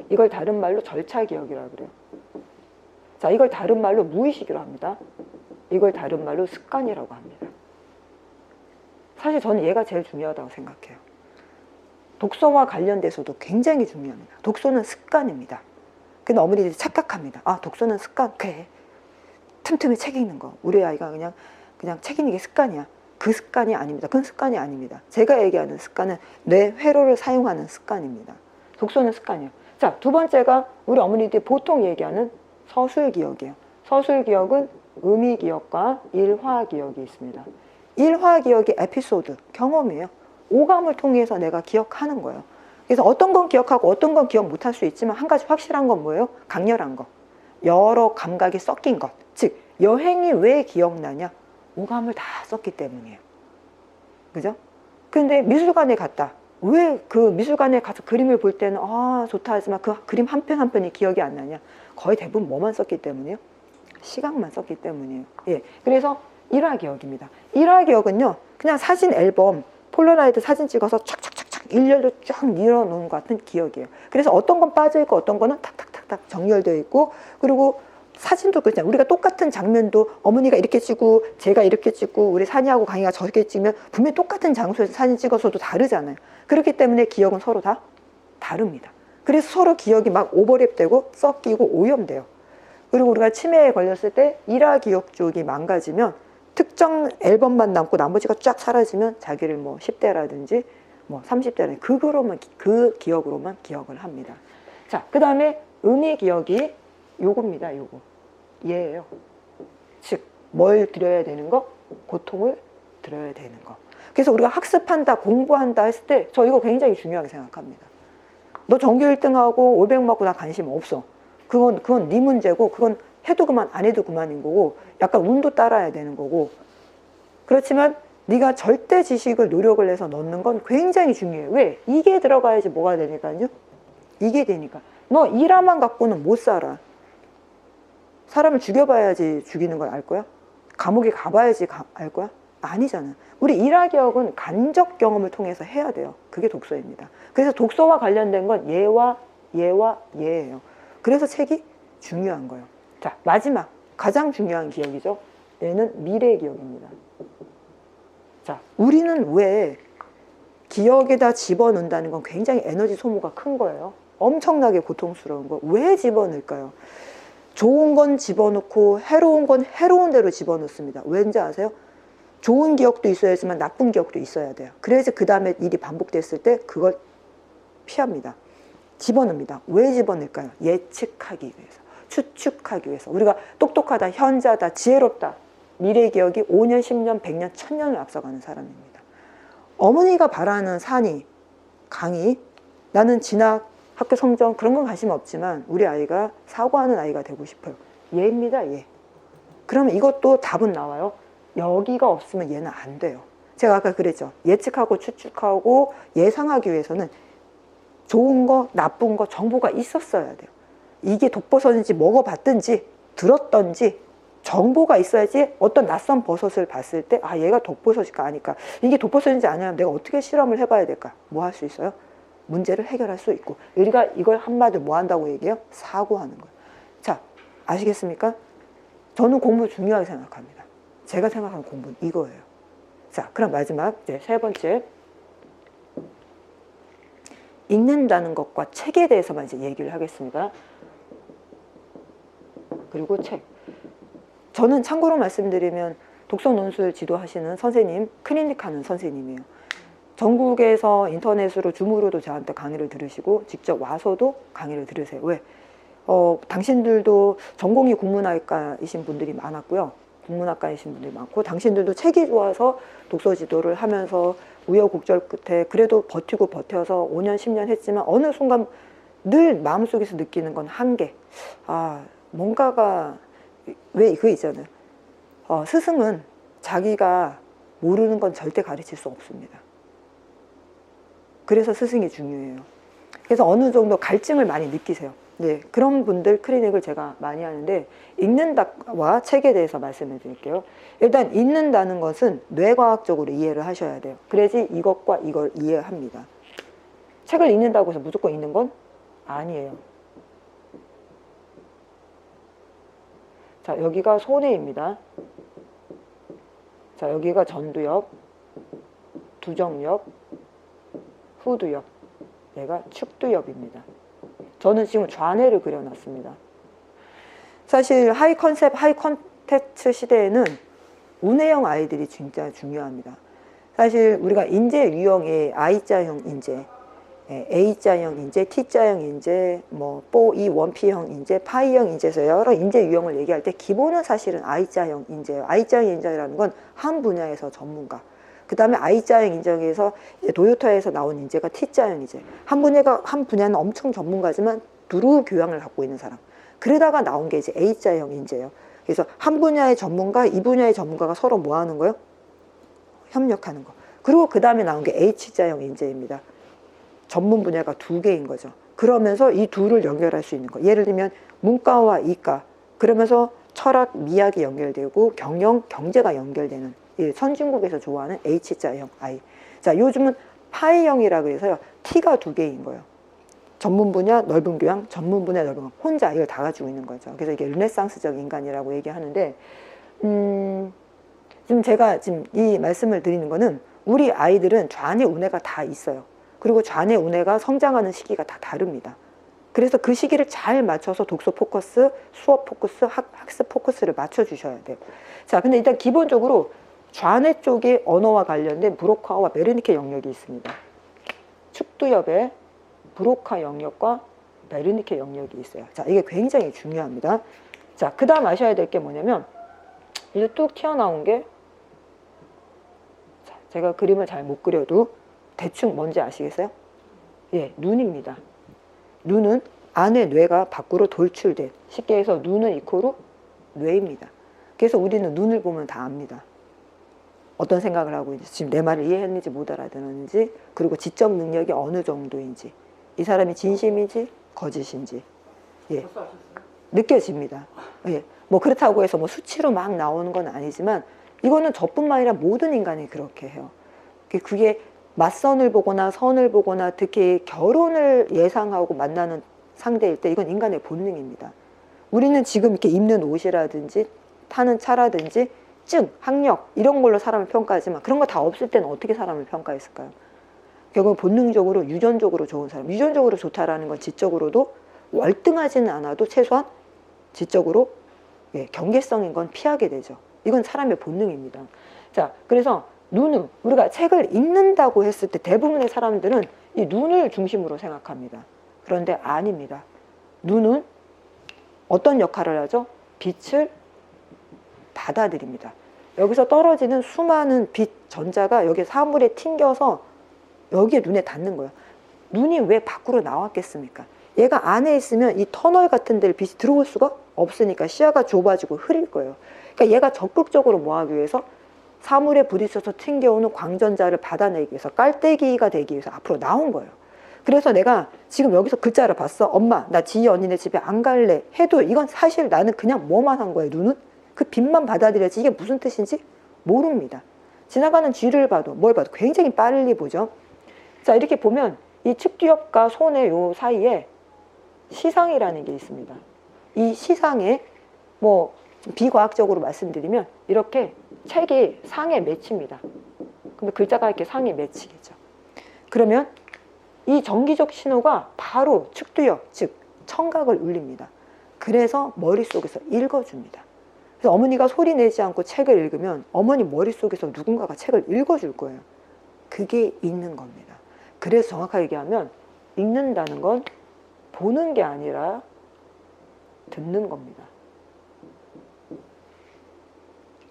이걸 다른 말로 절차기억이라고 그래요. 자, 이걸 다른 말로 무의식이라고 합니다. 이걸 다른 말로 습관이라고 합니다. 사실 저는 얘가 제일 중요하다고 생각해요. 독서와 관련돼서도 굉장히 중요합니다. 독서는 습관입니다. 근데 어머니들이 착각합니다. 독서는 습관. 그래. 틈틈이 책 읽는 거. 우리 아이가 그냥 책 읽는 게 습관이야. 그 습관이 아닙니다. 그건 습관이 아닙니다. 제가 얘기하는 습관은 뇌 회로를 사용하는 습관입니다. 독서는 습관이에요. 자, 2번째가 우리 어머니들이 보통 얘기하는 서술기억이에요. 서술기억은 의미기억과 일화기억이 있습니다. 일화기억이 에피소드, 경험이에요. 오감을 통해서 내가 기억하는 거예요. 그래서 어떤 건 기억하고 어떤 건 기억 못할 수 있지만 한 가지 확실한 건 뭐예요? 강렬한 거. 여러 감각이 섞인 것. 즉, 여행이 왜 기억나냐? 오감을 다 썼기 때문이에요. 그죠? 근데 미술관에 갔다. 왜 그 미술관에 가서 그림을 볼 때는 좋다 하지만 그 그림 한 편 한 편이 기억이 안 나냐? 거의 대부분 뭐만 썼기 때문이에요? 시각만 썼기 때문이에요. 예. 그래서 일화기억입니다. 일화기억은요, 그냥 사진 앨범, 폴라로이드 사진 찍어서 착착착착 일렬로 쫙 밀어놓은 것 같은 기억이에요. 그래서 어떤 건 빠져있고 어떤 거는 탁탁탁탁 정렬되어 있고, 그리고 사진도 그렇잖아요. 우리가 똑같은 장면도 어머니가 이렇게 찍고 제가 이렇게 찍고 우리 산이하고 강이가 저렇게 찍으면 분명히 똑같은 장소에서 사진 찍어서도 다르잖아요. 그렇기 때문에 기억은 서로 다 다릅니다. 그래서 서로 기억이 막 오버랩되고 섞이고 오염돼요. 그리고 우리가 치매에 걸렸을 때 일화 기억 쪽이 망가지면 특정 앨범만 남고 나머지가 쫙 사라지면 자기를 뭐 10대라든지 뭐 30대라든지 그 기억으로만 기억을 합니다. 자, 그 다음에 의미 기억이 요겁니다. 요거. 얘예요. 즉, 뭘 드려야 되는 거? 고통을 드려야 되는 거. 그래서 우리가 학습한다, 공부한다 했을 때 저 이거 굉장히 중요하게 생각합니다. 너 전교 1등하고 500 맞고 나 관심 없어. 그건 네 문제고, 그건 해도 그만 안 해도 그만인 거고, 약간 운도 따라야 되는 거고. 그렇지만 네가 절대 지식을 노력을 해서 넣는 건 굉장히 중요해. 왜? 이게 들어가야지 뭐가 되니까요? 이게 되니까. 너 일화만 갖고는 못 살아. 사람을 죽여봐야지 죽이는 걸 알 거야? 감옥에 가봐야지 알 거야? 아니잖아. 우리 일화기억은 간접 경험을 통해서 해야 돼요. 그게 독서입니다. 그래서 독서와 관련된 건 예와 예예요. 그래서 책이 중요한 거예요. 자, 마지막 가장 중요한 기억이죠. 얘는 미래 기억입니다. 자, 우리는 왜 기억에다 집어넣는다는 건 굉장히 에너지 소모가 큰 거예요. 엄청나게 고통스러운 거. 왜 집어넣을까요? 좋은 건 집어넣고 해로운 건 해로운 대로 집어넣습니다. 왠지 아세요? 좋은 기억도 있어야지만 나쁜 기억도 있어야 돼요. 그래야지 그 다음에 일이 반복됐을 때 그걸 피합니다. 집어넣습니다. 왜 집어넣을까요? 예측하기 위해서, 추측하기 위해서. 우리가 똑똑하다, 현자다, 지혜롭다. 미래 기억이 5년, 10년, 100년, 1000년을 앞서가는 사람입니다. 어머니가 바라는 산이, 강이, 나는 진학, 학교 성적 그런 건 관심 없지만 우리 아이가 사고하는 아이가 되고 싶어요. 얘입니다, 얘. 그러면 이것도 답은 나와요. 여기가 없으면 얘는 안 돼요. 제가 아까 그랬죠. 예측하고 추측하고 예상하기 위해서는 좋은 거, 나쁜 거 정보가 있었어야 돼요. 이게 독버섯인지 먹어봤든지 들었던지 정보가 있어야지 어떤 낯선 버섯을 봤을 때 아, 얘가 독버섯일까 아닐까. 이게 독버섯인지 아니면 내가 어떻게 실험을 해봐야 될까. 뭐 할 수 있어요? 문제를 해결할 수 있고. 우리가 이걸 한마디로 뭐 한다고 얘기해요? 사고하는 거예요. 자, 아시겠습니까? 저는 공부 중요하게 생각합니다. 제가 생각하는 공부는 이거예요. 자, 그럼 마지막 이제 세 번째, 읽는다는 것과 책에 대해서만 이제 얘기를 하겠습니다. 그리고 책. 저는 참고로 말씀드리면 독서 논술 지도하시는 선생님, 클리닉 하는 선생님이에요. 전국에서 인터넷으로 줌으로도 저한테 강의를 들으시고 직접 와서도 강의를 들으세요. 왜? 당신들도 전공이 국문학과이신 분들이 많았고요. 국문학과이신 분들이 많고 당신들도 책이 좋아서 독서 지도를 하면서 우여곡절 끝에 그래도 버텨서 5년, 10년 했지만 어느 순간 늘 마음속에서 느끼는 건 한계. 아, 뭔가가 왜 그거 있잖아요. 스승은 자기가 모르는 건 절대 가르칠 수 없습니다. 그래서 스승이 중요해요. 그래서 어느 정도 갈증을 많이 느끼세요. 네, 그런 분들 클리닉을 제가 많이 하는데 읽는다와 책에 대해서 말씀을 드릴게요. 일단 읽는다는 것은 뇌과학적으로 이해를 하셔야 돼요. 그래야지 이것과 이걸 이해합니다. 책을 읽는다고 해서 무조건 읽는 건 아니에요. 자, 여기가 소뇌입니다. 자, 여기가 전두엽, 두정엽, 후두엽, 얘가 축두엽입니다. 저는 지금 좌뇌를 그려놨습니다. 사실 하이 컨셉, 하이 컨텐츠 시대에는 우뇌형 아이들이 진짜 중요합니다. 사실 우리가 인재 유형의 I자형 인재, A자형 인재, T자형 인재, 뭐 뽀이 원피형 인재, 파이형 인재에서 여러 인재 유형을 얘기할 때 기본은 사실은 I자형 인재예요. I자형 인재라는 건 한 분야에서 전문가. 그 다음에 I자형 인재에서 도요타에서 나온 인재가 T자형 인재. 한 분야는 엄청 전문가지만 두루 교양을 갖고 있는 사람. 그러다가 나온 게 이제 A자형 인재예요. 그래서 한 분야의 전문가, 이 분야의 전문가가 서로 뭐 하는 거예요? 협력하는 거. 그리고 그 다음에 나온 게 H자형 인재입니다. 전문 분야가 두 개인 거죠. 그러면서 이 둘을 연결할 수 있는 거. 예를 들면 문과와 이과. 그러면서 철학, 미학이 연결되고 경영, 경제가 연결되는 선진국에서 좋아하는 H자형 I. 자, 요즘은 파이형이라고 해서요. T가 두 개인 거예요. 전문 분야, 넓은 교양, 전문 분야, 넓은 교양. 혼자 이걸 다 가지고 있는 거죠. 그래서 이게 르네상스적 인간이라고 얘기하는데 지금 제가 지금 이 말씀을 드리는 거는 우리 아이들은 좌뇌, 우뇌가 다 있어요. 그리고 좌뇌, 우뇌가 성장하는 시기가 다 다릅니다. 그래서 그 시기를 잘 맞춰서 독서 포커스, 수업 포커스, 학습 포커스를 맞춰주셔야 돼요. 자, 근데 일단 기본적으로 좌뇌 쪽에 언어와 관련된 브로카와 메르니케 영역이 있습니다. 축두엽에 브로카 영역과 메르니케 영역이 있어요. 자, 이게 굉장히 중요합니다. 자, 그 다음 아셔야 될 게 뭐냐면 이제 뚝 튀어나온 게, 자, 제가 그림을 잘 못 그려도 대충 뭔지 아시겠어요? 예, 눈입니다. 눈은 안에 뇌가 밖으로 돌출된, 쉽게 해서 눈은 이코로 뇌입니다. 그래서 우리는 눈을 보면 다 압니다. 어떤 생각을 하고 있는지, 지금 내 말을 이해했는지 못 알아듣는지, 그리고 지적 능력이 어느 정도인지, 이 사람이 진심인지 거짓인지, 예, 벌써 아셨어요? 느껴집니다. 예, 뭐 그렇다고 해서 뭐 수치로 막 나오는 건 아니지만, 이거는 저뿐만 아니라 모든 인간이 그렇게 해요. 그게 맞선을 보거나 선을 보거나 특히 결혼을 예상하고 만나는 상대일 때 이건 인간의 본능입니다. 우리는 지금 이렇게 입는 옷이라든지 타는 차라든지 증, 학력 이런 걸로 사람을 평가하지만 그런 거 다 없을 때는 어떻게 사람을 평가했을까요? 결국 본능적으로 유전적으로 좋은 사람, 유전적으로 좋다라는 건 지적으로도 월등하지는 않아도 최소한 지적으로 예, 경계성인 건 피하게 되죠. 이건 사람의 본능입니다. 자, 그래서 눈은 우리가 책을 읽는다고 했을 때 대부분의 사람들은 이 눈을 중심으로 생각합니다. 그런데 아닙니다. 눈은 어떤 역할을 하죠? 빛을 받아들입니다. 여기서 떨어지는 수많은 빛 전자가 여기 사물에 튕겨서 여기에 눈에 닿는 거예요. 눈이 왜 밖으로 나왔겠습니까? 얘가 안에 있으면 이 터널 같은 데를 빛이 들어올 수가 없으니까 시야가 좁아지고 흐릴 거예요. 그러니까 얘가 적극적으로 뭐 하기 위해서 사물에 부딪혀서 튕겨오는 광전자를 받아내기 위해서 깔때기가 되기 위해서 앞으로 나온 거예요. 그래서 내가 지금 여기서 글자를 봤어. 엄마, 나 지희 언니네 집에 안 갈래 해도 이건 사실 나는 그냥 뭐만 한 거예요. 눈은 그 빛만 받아들여야지 이게 무슨 뜻인지 모릅니다. 지나가는 쥐를 봐도 뭘 봐도 굉장히 빨리 보죠. 자, 이렇게 보면 이 측뒤엽과 손의 요 사이에 시상이라는 게 있습니다. 이 시상에 뭐 비과학적으로 말씀드리면 이렇게 책이 상에 맺힙니다. 근데 글자가 이렇게 상에 맺히겠죠. 그러면 이 전기적 신호가 바로 측두엽, 즉 청각을 울립니다. 그래서 머릿속에서 읽어줍니다. 그래서 어머니가 소리 내지 않고 책을 읽으면 어머니 머릿속에서 누군가가 책을 읽어줄 거예요. 그게 읽는 겁니다. 그래서 정확하게 얘기하면 읽는다는 건 보는 게 아니라 듣는 겁니다.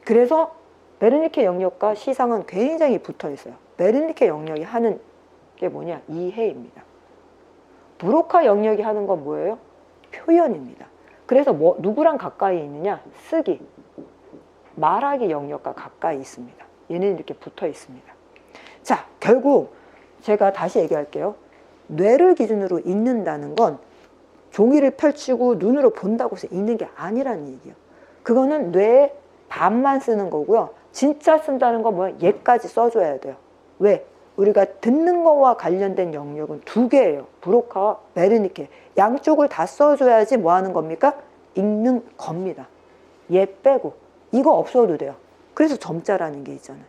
그래서 베르니케 영역과 시상은 굉장히 붙어 있어요. 베르니케 영역이 하는 게 뭐냐? 이해입니다. 브로카 영역이 하는 건 뭐예요? 표현입니다. 그래서 뭐 누구랑 가까이 있느냐? 쓰기, 말하기 영역과 가까이 있습니다. 얘는 이렇게 붙어 있습니다. 자, 결국 제가 다시 얘기할게요. 뇌를 기준으로 읽는다는 건 종이를 펼치고 눈으로 본다고 해서 읽는 게 아니라는 얘기예요. 그거는 뇌에 반만 쓰는 거고요. 진짜 쓴다는 건 뭐야? 얘까지 써줘야 돼요. 왜? 우리가 듣는 거와 관련된 영역은 두 개예요. 브로카와 베르니케. 양쪽을 다 써줘야지 뭐 하는 겁니까? 읽는 겁니다. 얘 빼고. 이거 없어도 돼요. 그래서 점자라는 게 있잖아요.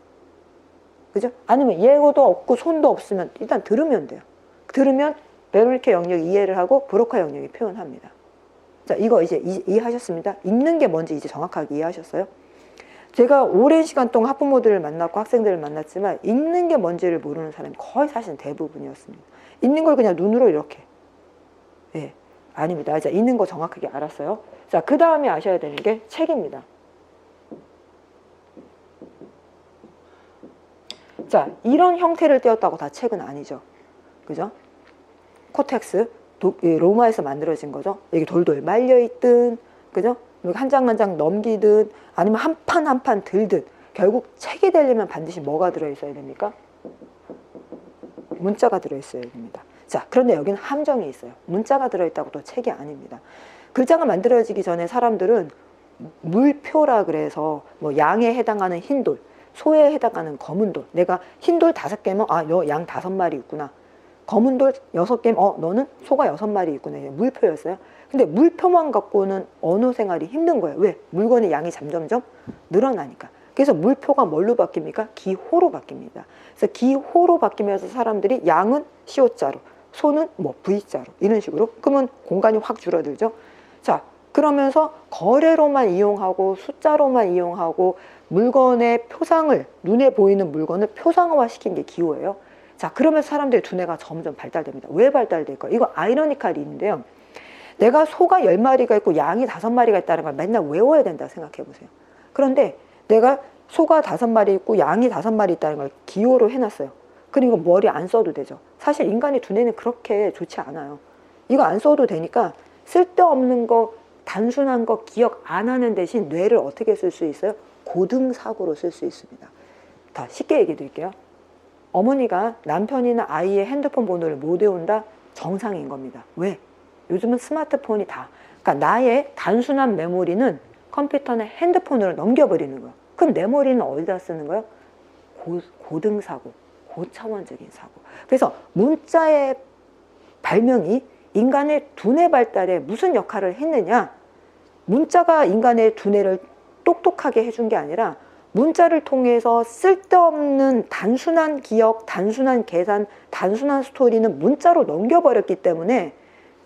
그죠? 아니면 얘도 없고 손도 없으면 일단 들으면 돼요. 들으면 베르니케 영역이 이해를 하고 브로카 영역이 표현합니다. 자, 이거 이제 이해하셨습니다. 읽는 게 뭔지 이제 정확하게 이해하셨어요? 제가 오랜 시간 동안 학부모들을 만났고 학생들을 만났지만 읽는 게 뭔지를 모르는 사람이 거의 사실 대부분이었습니다. 읽는 걸 그냥 눈으로 이렇게. 예, 아닙니다. 자, 읽는 거 정확하게 알았어요. 자, 그 다음에 아셔야 되는 게 책입니다. 자, 이런 형태를 띄었다고 다 책은 아니죠. 그죠? 코텍스, 로마에서 만들어진 거죠. 여기 돌돌 말려있든, 그죠? 한 장 한 장 넘기든, 아니면 한 판 한 판 들든, 결국 책이 되려면 반드시 뭐가 들어있어야 됩니까? 문자가 들어있어야 됩니다. 자, 그런데 여기는 함정이 있어요. 문자가 들어있다고 또 책이 아닙니다. 글자가 만들어지기 전에 사람들은 물표라 그래서 뭐 양에 해당하는 흰돌, 소에 해당하는 검은돌, 내가 흰돌 5개면 아, 너 양 5마리 있구나. 검은돌 6개면 너는 소가 6마리 있구나. 물표였어요. 근데 물표만 갖고는 언어 생활이 힘든 거예요. 왜? 물건의 양이 점점점 늘어나니까. 그래서 물표가 뭘로 바뀝니까? 기호로 바뀝니다. 그래서 기호로 바뀌면서 사람들이 양은 C자로, 소는 뭐 V자로 이런 식으로. 그러면 공간이 확 줄어들죠. 자, 그러면서 거래로만 이용하고 숫자로만 이용하고 물건의 표상을, 눈에 보이는 물건을 표상화 시킨 게 기호예요. 자, 그러면서 사람들의 두뇌가 점점 발달됩니다. 왜 발달될까요? 이거 아이러니컬이 있는데요. 내가 소가 10마리가 있고 양이 5마리가 있다는 걸 맨날 외워야 된다 생각해 보세요. 그런데 내가 소가 5마리 있고 양이 5마리 있다는 걸 기호로 해놨어요. 그리고 머리 안 써도 되죠. 사실 인간의 두뇌는 그렇게 좋지 않아요. 이거 안 써도 되니까 쓸데없는 거, 단순한 거 기억 안 하는 대신 뇌를 어떻게 쓸 수 있어요? 고등사고로 쓸 수 있습니다. 다 쉽게 얘기해 드릴게요. 어머니가 남편이나 아이의 핸드폰 번호를 못 외운다? 정상인 겁니다. 왜? 요즘은 스마트폰이 다. 그러니까 나의 단순한 메모리는 컴퓨터나 핸드폰으로 넘겨버리는 거예요. 그럼 내 머리는 어디다 쓰는 거예요? 고등사고, 고차원적인 사고. 그래서 문자의 발명이 인간의 두뇌 발달에 무슨 역할을 했느냐? 문자가 인간의 두뇌를 똑똑하게 해준 게 아니라 문자를 통해서 쓸데없는 단순한 기억, 단순한 계산, 단순한 스토리는 문자로 넘겨버렸기 때문에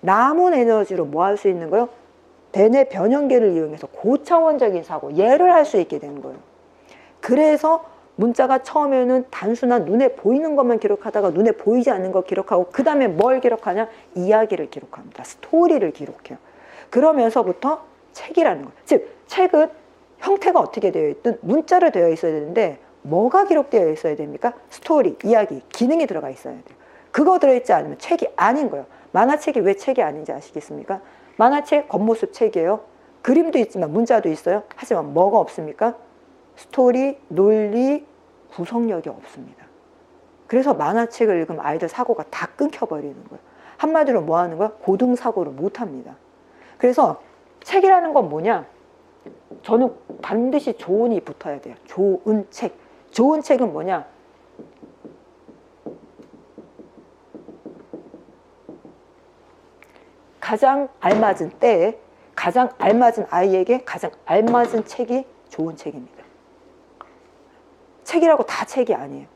남은 에너지로 뭐 할 수 있는 거예요? 대뇌 변형계를 이용해서 고차원적인 사고, 예를 할 수 있게 되는 거예요. 그래서 문자가 처음에는 단순한 눈에 보이는 것만 기록하다가 눈에 보이지 않는 거 기록하고 그 다음에 뭘 기록하냐? 이야기를 기록합니다. 스토리를 기록해요. 그러면서부터 책이라는 거예요. 즉 책은 형태가 어떻게 되어 있든 문자로 되어 있어야 되는데 뭐가 기록되어 있어야 됩니까? 스토리, 이야기, 기능이 들어가 있어야 돼요. 그거 들어있지 않으면 책이 아닌 거예요. 만화책이 왜 책이 아닌지 아시겠습니까? 만화책 겉모습 책이에요. 그림도 있지만 문자도 있어요. 하지만 뭐가 없습니까? 스토리, 논리, 구성력이 없습니다. 그래서 만화책을 읽으면 아이들 사고가 다 끊겨버리는 거예요. 한마디로 뭐 하는 거야? 고등사고를 못합니다. 그래서 책이라는 건 뭐냐? 저는 반드시 조은이 붙어야 돼요. 좋은 책. 좋은 책은 뭐냐? 가장 알맞은 때에 가장 알맞은 아이에게 가장 알맞은 책이 좋은 책입니다. 책이라고 다 책이 아니에요.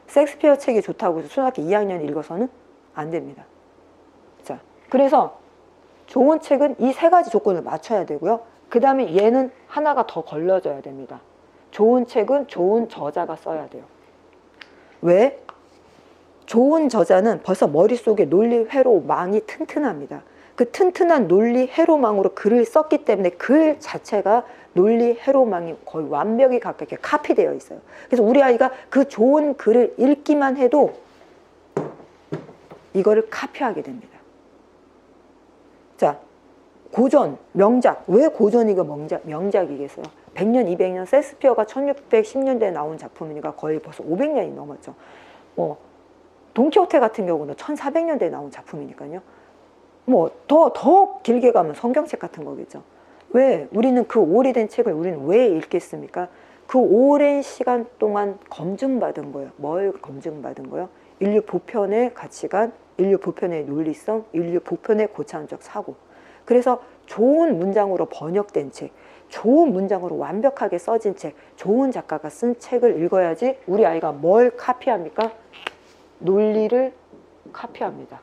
셰익스피어 책이 좋다고 해서 초등학교 2학년 읽어서는 안 됩니다. 자, 그래서 좋은 책은 이 3가지 조건을 맞춰야 되고요. 그 다음에 얘는 하나가 더 걸러져야 됩니다. 좋은 책은 좋은 저자가 써야 돼요. 왜? 좋은 저자는 벌써 머릿속에 논리 회로망이 튼튼합니다. 그 튼튼한 논리 회로망으로 글을 썼기 때문에 글 자체가 논리 회로망이 거의 완벽히 가깝게 카피되어 있어요. 그래서 우리 아이가 그 좋은 글을 읽기만 해도 이거를 카피하게 됩니다. 자, 고전, 명작. 왜 고전이가 명작이겠어요? 100년, 200년, 셰익스피어가 1610년대에 나온 작품이니까 거의 벌써 500년이 넘었죠. 돈키호테 같은 경우는 1400년대에 나온 작품이니까요. 더 길게 가면 성경책 같은 거겠죠. 왜? 우리는 그 오래된 책을 우리는 왜 읽겠습니까? 그 오랜 시간 동안 검증받은 거예요. 뭘 검증받은 거예요? 인류 보편의 가치관, 인류 보편의 논리성, 인류 보편의 고차원적 사고. 그래서 좋은 문장으로 번역된 책, 좋은 문장으로 완벽하게 써진 책, 좋은 작가가 쓴 책을 읽어야지 우리 아이가 뭘 카피합니까? 논리를 카피합니다.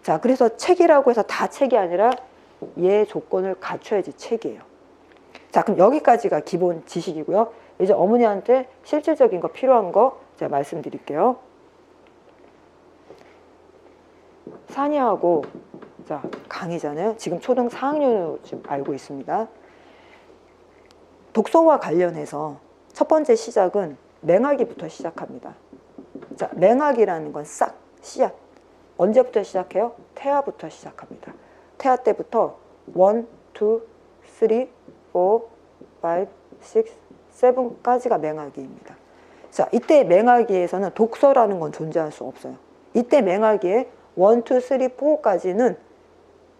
자, 그래서 책이라고 해서 다 책이 아니라 얘 조건을 갖춰야지 책이에요. 자, 그럼 여기까지가 기본 지식이고요. 이제 어머니한테 실질적인 거 필요한 거 제가 말씀드릴게요. 사니하고 자, 강의잖아요. 지금 초등 4학년으로 지금 알고 있습니다. 독서와 관련해서 첫 번째 시작은 맹하기부터 시작합니다. 자, 맹하기라는 건 싹, 씨앗. 언제부터 시작해요? 태아부터 시작합니다. 태아 때부터 1, 2, 3, 4, 5, 6, 7까지가 맹하기입니다. 자, 이때 맹하기에서는 독서라는 건 존재할 수 없어요. 이때 맹하기에 1, 2, 3, 4까지는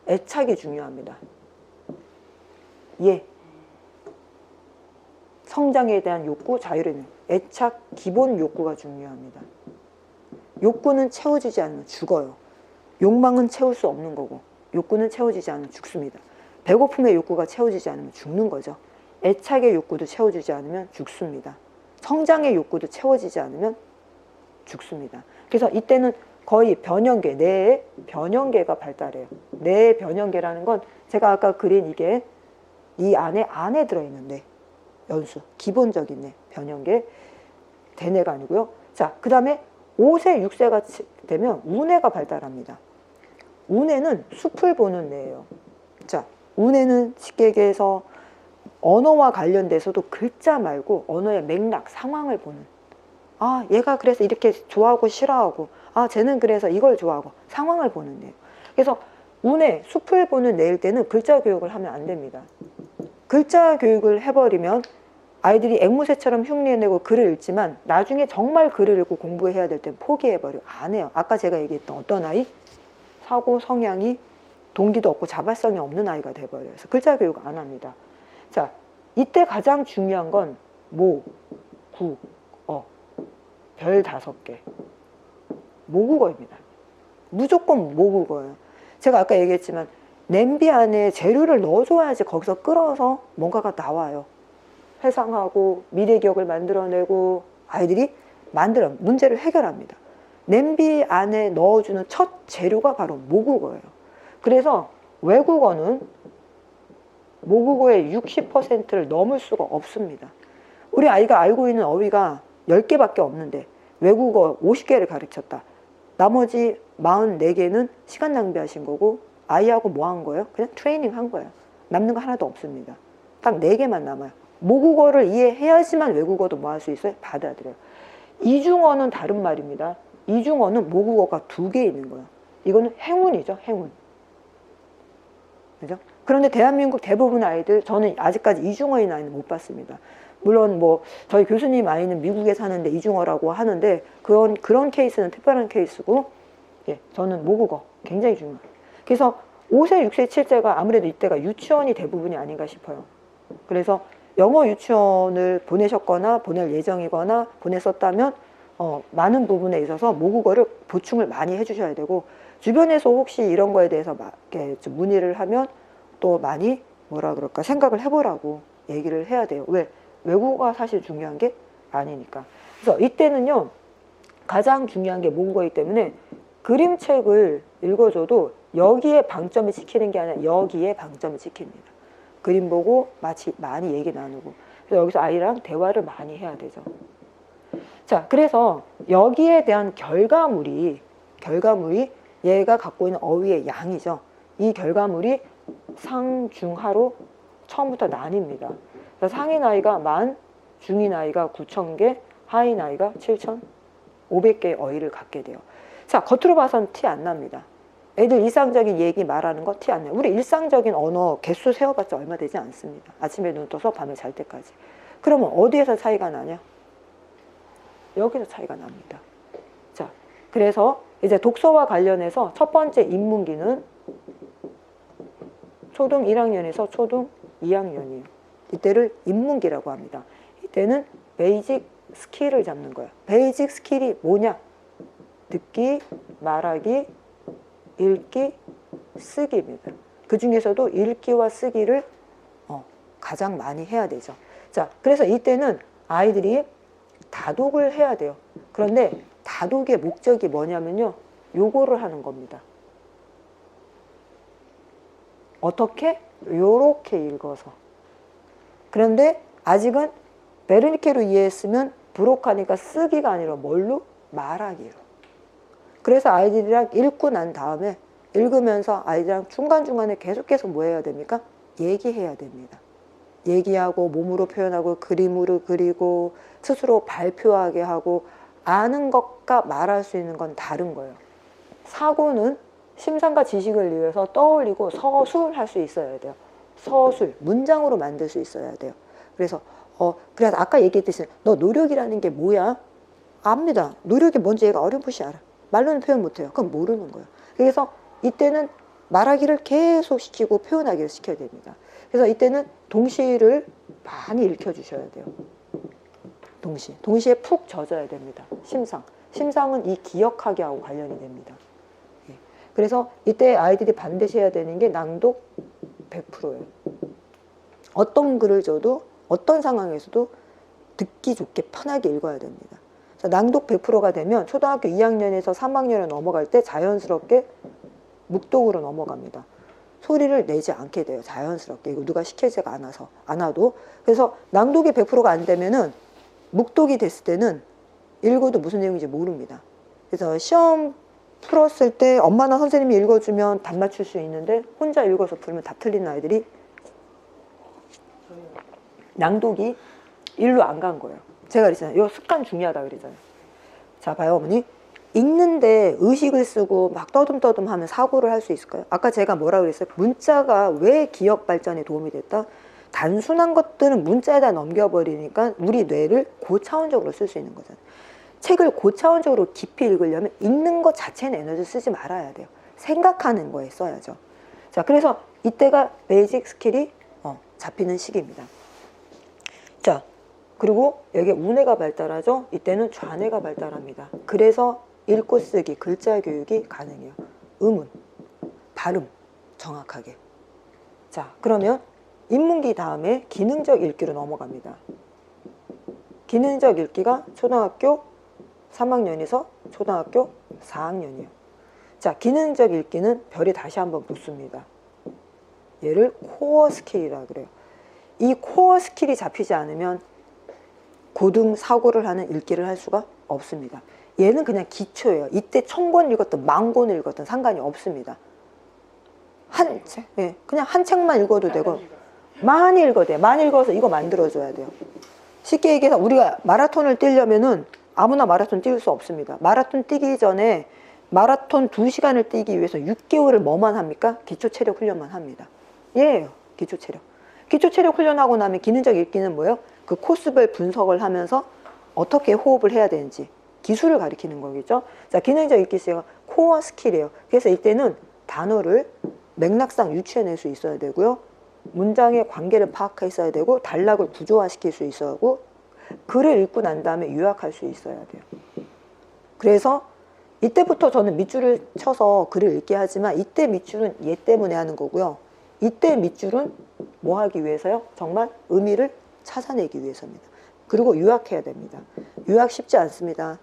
애착이 중요합니다. 예. 성장에 대한 욕구, 자유에 대한 애착, 기본 욕구가 중요합니다. 욕구는 채워지지 않으면 죽어요. 욕망은 채울 수 없는 거고 욕구는 채워지지 않으면 죽습니다. 배고픔의 욕구가 채워지지 않으면 죽는 거죠. 애착의 욕구도 채워지지 않으면 죽습니다. 성장의 욕구도 채워지지 않으면 죽습니다. 그래서 이때는 거의 변형계, 뇌의 변형계가 발달해요. 뇌의 변형계라는 건 제가 아까 그린 이게 이 안에 들어있는 뇌, 연수, 기본적인 뇌, 변형계, 대뇌가 아니고요. 자, 그 다음에 5세, 6세가 되면 우뇌가 발달합니다. 우뇌는 숲을 보는 뇌예요. 자, 우뇌는 쉽게 얘기해서 언어와 관련돼서도 글자 말고 언어의 맥락, 상황을 보는. 아, 얘가 그래서 이렇게 좋아하고 싫어하고, 아, 쟤는 그래서 이걸 좋아하고, 상황을 보는 애예요. 그래서 운에 숲을 보는 내일 때는 글자 교육을 하면 안 됩니다. 글자 교육을 해버리면 아이들이 앵무새처럼 흉내내고 글을 읽지만 나중에 정말 글을 읽고 공부해야 될 땐 포기해버려. 안 해요. 아까 제가 얘기했던 어떤 아이? 사고 성향이 동기도 없고 자발성이 없는 아이가 돼버려요. 그래서 글자 교육 안 합니다. 자, 이때 가장 중요한 건 모, 구, 어, 별 5개. 모국어입니다. 무조건 모국어예요. 제가 아까 얘기했지만 냄비 안에 재료를 넣어줘야지 거기서 끓어서 뭔가가 나와요. 회상하고 미래 기억을 만들어내고 아이들이 문제를 해결합니다. 냄비 안에 넣어주는 첫 재료가 바로 모국어예요. 그래서 외국어는 모국어의 60%를 넘을 수가 없습니다. 우리 아이가 알고 있는 어휘가 10개밖에 없는데 외국어 50개를 가르쳤다. 나머지 44개는 시간 낭비하신 거고 아이하고 뭐 한 거예요? 그냥 트레이닝 한 거예요. 남는 거 하나도 없습니다. 딱 4개만 남아요. 모국어를 이해해야지만 외국어도 뭐 할 수 있어요? 받아들여요. 이중어는 다른 말입니다. 이중어는 모국어가 2개 있는 거예요. 이거는 행운이죠, 행운. 그죠? 그런데 대한민국 대부분 아이들, 저는 아직까지 이중어인 아이는 못 봤습니다. 물론 뭐 저희 교수님 아이는 미국에 사는데 이중어라고 하는데 그런 케이스는 특별한 케이스고, 예, 저는 모국어 굉장히 중요해요. 그래서 5세, 6세, 7세가 아무래도 이때가 유치원이 대부분이 아닌가 싶어요. 그래서 영어 유치원을 보내셨거나 보낼 예정이거나 보냈었다면 많은 부분에 있어서 모국어를 보충을 많이 해주셔야 되고, 주변에서 혹시 이런 거에 대해서 이렇게 좀 문의를 하면 또 많이 뭐라 그럴까 생각을 해보라고 얘기를 해야 돼요. 왜? 외국어가 사실 중요한 게 아니니까. 그래서 이때는요, 가장 중요한 게 모국어이기 때문에 그림책을 읽어줘도 여기에 방점을 찍히는 게 아니라 여기에 방점을 찍힙니다. 그림 보고 마치 많이 얘기 나누고, 그래서 여기서 아이랑 대화를 많이 해야 되죠. 자, 그래서 여기에 대한 결과물이 얘가 갖고 있는 어휘의 양이죠. 이 결과물이 상, 중, 하로 처음부터 나뉩니다. 그래서 상위 나이가 10,000, 중위 나이가 9,000개, 하위 나이가 7,500개의 어휘를 갖게 돼요. 자, 겉으로 봐서는 티 안 납니다. 애들 일상적인 얘기 말하는 거 티 안 나요. 우리 일상적인 언어 개수 세어봤자 얼마 되지 않습니다. 아침에 눈 떠서 밤에 잘 때까지. 그러면 어디에서 차이가 나냐? 여기서 차이가 납니다. 자, 그래서 이제 독서와 관련해서 첫 번째 입문기는 초등 1학년에서 초등 2학년이에요. 이때를 입문기라고 합니다. 이때는 베이직 스킬을 잡는 거예요. 베이직 스킬이 뭐냐? 듣기, 말하기, 읽기, 쓰기입니다. 그 중에서도 읽기와 쓰기를 가장 많이 해야 되죠. 자, 그래서 이때는 아이들이 다독을 해야 돼요. 그런데 다독의 목적이 뭐냐면요, 요거를 하는 겁니다. 어떻게? 요렇게 읽어서. 그런데 아직은 베르니케로 이해했으면 부록하니까 쓰기가 아니라 뭘로? 말하기로. 그래서 아이들이랑 읽고 난 다음에 읽으면서 아이들이랑 중간중간에 계속해서 뭐 해야 됩니까? 얘기해야 됩니다. 얘기하고 몸으로 표현하고 그림으로 그리고 스스로 발표하게 하고, 아는 것과 말할 수 있는 건 다른 거예요. 사고는 심상과 지식을 위해서 떠올리고 서술할 수 있어야 돼요. 서술, 문장으로 만들 수 있어야 돼요. 그래서 그래서 아까 얘기했듯이 너 노력이라는 게 뭐야? 압니다. 노력이 뭔지 얘가 어렴풋이 알아. 말로는 표현 못해요. 그럼 모르는 거예요. 그래서 이때는 말하기를 계속 시키고 표현하기를 시켜야 됩니다. 그래서 이때는 동시를 많이 읽혀주셔야 돼요. 동시에 푹 젖어야 됩니다. 심상은 이 기억하기 하고 관련이 됩니다. 그래서 이때 아이들이 반드시 해야 되는 게 낭독 100%예요. 어떤 글을 줘도 어떤 상황에서도 듣기 좋게 편하게 읽어야 됩니다. 낭독 100%가 되면 초등학교 2학년에서 3학년에 넘어갈 때 자연스럽게 묵독으로 넘어갑니다. 소리를 내지 않게 돼요. 자연스럽게. 이거 누가 시키지가 않아도. 그래서 낭독이 100%가 안 되면은 묵독이 됐을 때는 읽어도 무슨 내용인지 모릅니다. 그래서 시험 풀었을 때 엄마나 선생님이 읽어주면 답 맞출 수 있는데 혼자 읽어서 풀면 답 틀리는 아이들이 낭독이 일로 안 간 거예요. 제가 그랬잖아요. 이 습관 중요하다 그랬잖아요. 자, 봐요, 어머니. 읽는데 의식을 쓰고 막 떠듬떠듬 하면 사고를 할 수 있을까요? 아까 제가 뭐라 그랬어요? 문자가 왜 기억 발전에 도움이 됐다? 단순한 것들은 문자에다 넘겨버리니까 우리 뇌를 고차원적으로 쓸 수 있는 거잖아요. 책을 고차원적으로 깊이 읽으려면 읽는 것 자체는 에너지 쓰지 말아야 돼요. 생각하는 거에 써야죠. 자, 그래서 이때가 베이직 스킬이 잡히는 시기입니다. 자, 그리고 여기 우뇌가 발달하죠. 이때는 좌뇌가 발달합니다. 그래서 읽고 쓰기, 글자 교육이 가능해요. 음운, 발음 정확하게. 자, 그러면 인문기 다음에 기능적 읽기로 넘어갑니다. 기능적 읽기가 초등학교 3학년에서 초등학교 4학년이에요. 자, 기능적 읽기는 별이 다시 한번 붙습니다. 얘를 코어 스킬이라 그래요. 이 코어 스킬이 잡히지 않으면 고등 사고를 하는 읽기를 할 수가 없습니다. 얘는 그냥 기초예요. 이때 1000권 읽었든 10,000권 읽었든 상관이 없습니다. 그냥 한 책만 읽어도 되고 많이 읽어야 돼요. 많이 읽어서 이거 만들어줘야 돼요. 쉽게 얘기해서 우리가 마라톤을 뛰려면은 아무나 마라톤 뛸 수 없습니다. 마라톤 뛰기 전에 마라톤 2시간을 뛰기 위해서 6개월을 뭐만 합니까? 기초체력 훈련만 합니다. 예요. 기초체력. 기초체력 훈련하고 나면 기능적 읽기는 뭐예요? 그 코스별 분석을 하면서 어떻게 호흡을 해야 되는지 기술을 가리키는 거겠죠. 자, 기능적 읽기가 코어 스킬이에요. 그래서 이때는 단어를 맥락상 유추해낼 수 있어야 되고요. 문장의 관계를 파악해 있어야 되고 단락을 구조화시킬 수 있어야 하고 글을 읽고 난 다음에 요약할 수 있어야 돼요. 그래서 이때부터 저는 밑줄을 쳐서 글을 읽게 하지만 이때 밑줄은 얘 때문에 하는 거고요. 이때 밑줄은 뭐 하기 위해서요? 정말 의미를 찾아내기 위해서입니다. 그리고 요약해야 됩니다. 요약 쉽지 않습니다.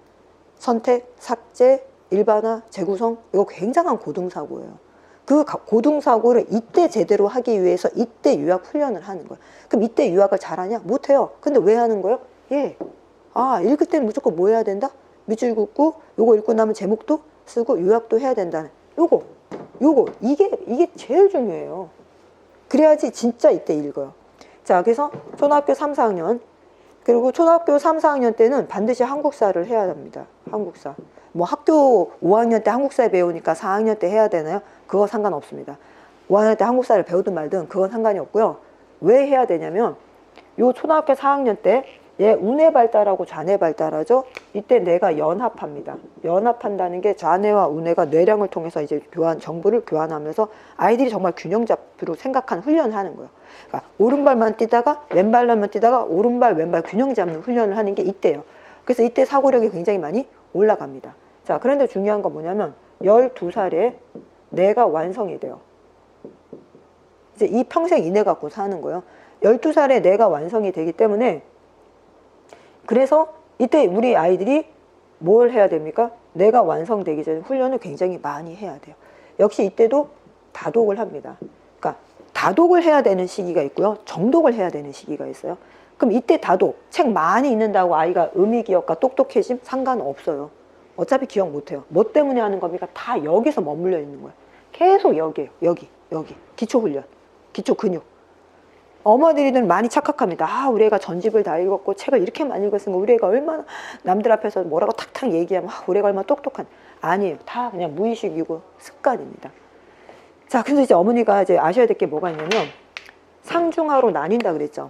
선택, 삭제, 일반화, 재구성 이거 굉장한 고등사고예요. 그 고등사고를 이때 제대로 하기 위해서 이때 요약 훈련을 하는 거예요. 그럼 이때 요약을 잘하냐? 못해요. 근데 왜 하는 거예요? 읽을 때는 무조건 뭐 해야 된다? 밑줄 긋고 요거 읽고 나면 제목도 쓰고 요약도 해야 된다는 요거 이게 제일 중요해요. 그래야지 진짜 이때 읽어요. 자, 그래서 초등학교 3, 4학년 그리고 초등학교 3, 4학년 때는 반드시 한국사를 해야 합니다. 한국사. 뭐 학교 5학년 때 한국사 배우니까 4학년 때 해야 되나요? 그거 상관없습니다. 5학년 때 한국사를 배우든 말든 그건 상관이 없고요. 왜 해야 되냐면 요 초등학교 4학년 때 얘 우뇌 발달하고 좌뇌 발달하죠. 이때 뇌가 연합합니다. 연합한다는 게 좌뇌와 우뇌가 뇌량을 통해서 이제 정보를 교환하면서 아이들이 정말 균형잡이로 생각하는 훈련을 하는 거예요. 그러니까 오른발만 뛰다가 왼발만 뛰다가 오른발 왼발 균형 잡는 훈련을 하는 게 이때예요. 그래서 이때 사고력이 굉장히 많이 올라갑니다. 자, 그런데 중요한 건 뭐냐면 12살에 뇌가 완성이 돼요. 이제 이 평생 이내 갖고 사는 거예요. 12살에 뇌가 완성이 되기 때문에 그래서 이때 우리 아이들이 뭘 해야 됩니까? 뇌가 완성되기 전에 훈련을 굉장히 많이 해야 돼요. 역시 이때도 다독을 합니다. 그러니까 다독을 해야 되는 시기가 있고요. 정독을 해야 되는 시기가 있어요. 그럼 이때 다독, 책 많이 읽는다고 아이가 의미 기억과 똑똑해짐 상관없어요. 어차피 기억 못해요. 뭐 때문에 하는 겁니까? 다 여기서 머물러 있는 거예요. 계속 여기에요. 여기. 기초 훈련, 기초 근육. 어머니들은 많이 착각합니다. 우리 애가 전집을 다 읽었고 책을 이렇게 많이 읽었으면 우리 애가 얼마나 남들 앞에서 뭐라고 탁탁 얘기하면 우리 애가 얼마나 똑똑한. 아니에요. 다 그냥 무의식이고 습관입니다. 자, 그래서 이제 어머니가 이제 아셔야 될 게 뭐가 있냐면 상중하로 나뉜다 그랬죠.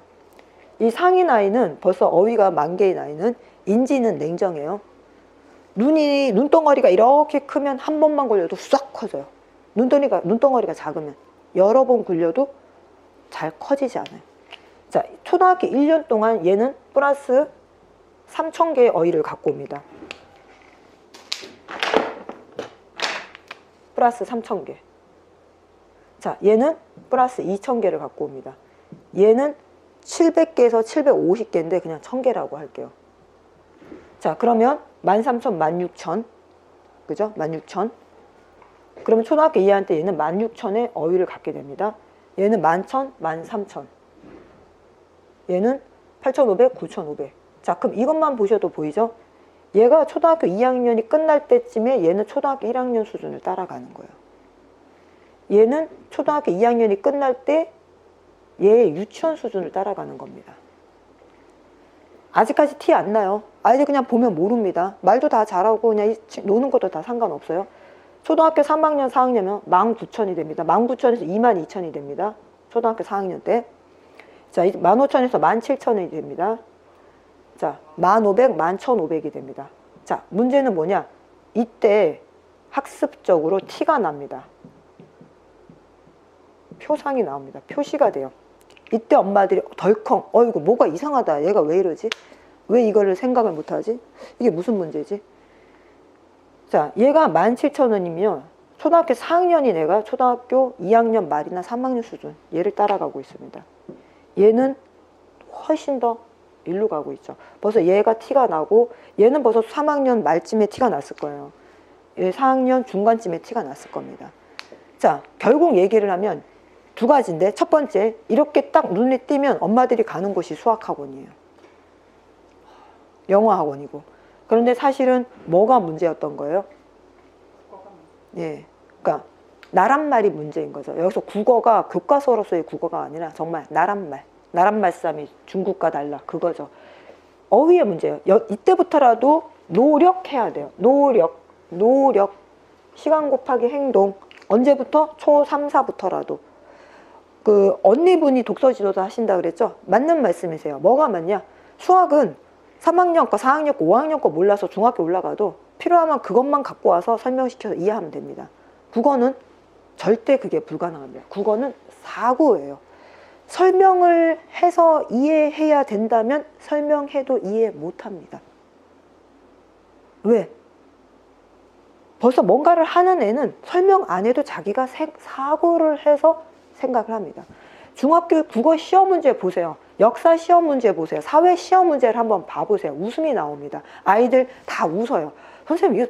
이 상인 아이는 벌써 어휘가 만개의 나이는 인지는 냉정해요. 눈덩어리가 이렇게 크면 한 번만 걸려도 싹 커져요. 눈덩어리가 작으면 여러 번 굴려도 잘 커지지 않아요. 자, 초등학교 1년 동안 얘는 플러스 3,000개의 어휘를 갖고 옵니다. 플러스 3,000개. 자, 얘는 플러스 2,000개를 갖고 옵니다. 얘는 700개에서 750개인데 그냥 1,000개라고 할게요. 자, 그러면 13,000, 16,000. 그죠? 16,000. 그러면 초등학교 2학년 때 얘는 16,000의 어휘를 갖게 됩니다. 얘는 11,000, 13,000. 얘는 8,500, 9,500. 자, 그럼 이것만 보셔도 보이죠? 얘가 초등학교 2학년이 끝날 때쯤에 얘는 초등학교 1학년 수준을 따라가는 거예요. 얘는 초등학교 2학년이 끝날 때 얘의 유치원 수준을 따라가는 겁니다. 아직까지 티 안 나요. 아이들 그냥 보면 모릅니다. 말도 다 잘하고 그냥 노는 것도 다 상관없어요. 초등학교 3학년, 4학년이면 19,000이 됩니다. 19,000에서 22,000이 됩니다. 초등학교 4학년 때. 자, 15,000에서 17,000이 됩니다. 자, 1500, 11,500이 됩니다. 자, 문제는 뭐냐? 이때 학습적으로 티가 납니다. 표상이 나옵니다. 표시가 돼요. 이때 엄마들이 덜컹, 어이구 뭐가 이상하다. 얘가 왜 이러지? 왜 이거를 생각을 못하지? 이게 무슨 문제지? 자, 얘가 17,000원이면 초등학교 4학년인 애가 초등학교 2학년 말이나 3학년 수준, 얘를 따라가고 있습니다. 얘는 훨씬 더 일로 가고 있죠. 벌써 얘가 티가 나고 얘는 벌써 3학년 말쯤에 티가 났을 거예요. 얘 4학년 중간쯤에 티가 났을 겁니다. 자, 결국 얘기를 하면 두 가지인데, 첫 번째, 이렇게 딱 눈에 띄면 엄마들이 가는 곳이 수학학원이에요. 영어학원이고. 그런데 사실은 뭐가 문제였던 거예요? 예, 그러니까 나란말이 문제인 거죠. 여기서 국어가 교과서로서의 국어가 아니라 정말 나란말, 나란말싸미, 중국과 달라, 그거죠. 어휘의 문제예요. 이때부터라도 노력해야 돼요. 노력. 시간 곱하기 행동. 언제부터? 초 3, 4부터라도. 그 언니분이 독서 지도도 하신다 그랬죠? 맞는 말씀이세요. 뭐가 맞냐? 수학은 3학년 거, 4학년 거, 5학년 거 몰라서 중학교 올라가도 필요하면 그것만 갖고 와서 설명시켜서 이해하면 됩니다. 국어는 절대 그게 불가능합니다. 국어는 사고예요. 설명을 해서 이해해야 된다면 설명해도 이해 못합니다. 왜? 벌써 뭔가를 하는 애는 설명 안 해도 자기가 사고를 해서 생각을 합니다. 중학교 국어 시험 문제 보세요. 역사 시험 문제 보세요. 사회 시험 문제를 한번 봐보세요. 웃음이 나옵니다. 아이들 다 웃어요. 선생님,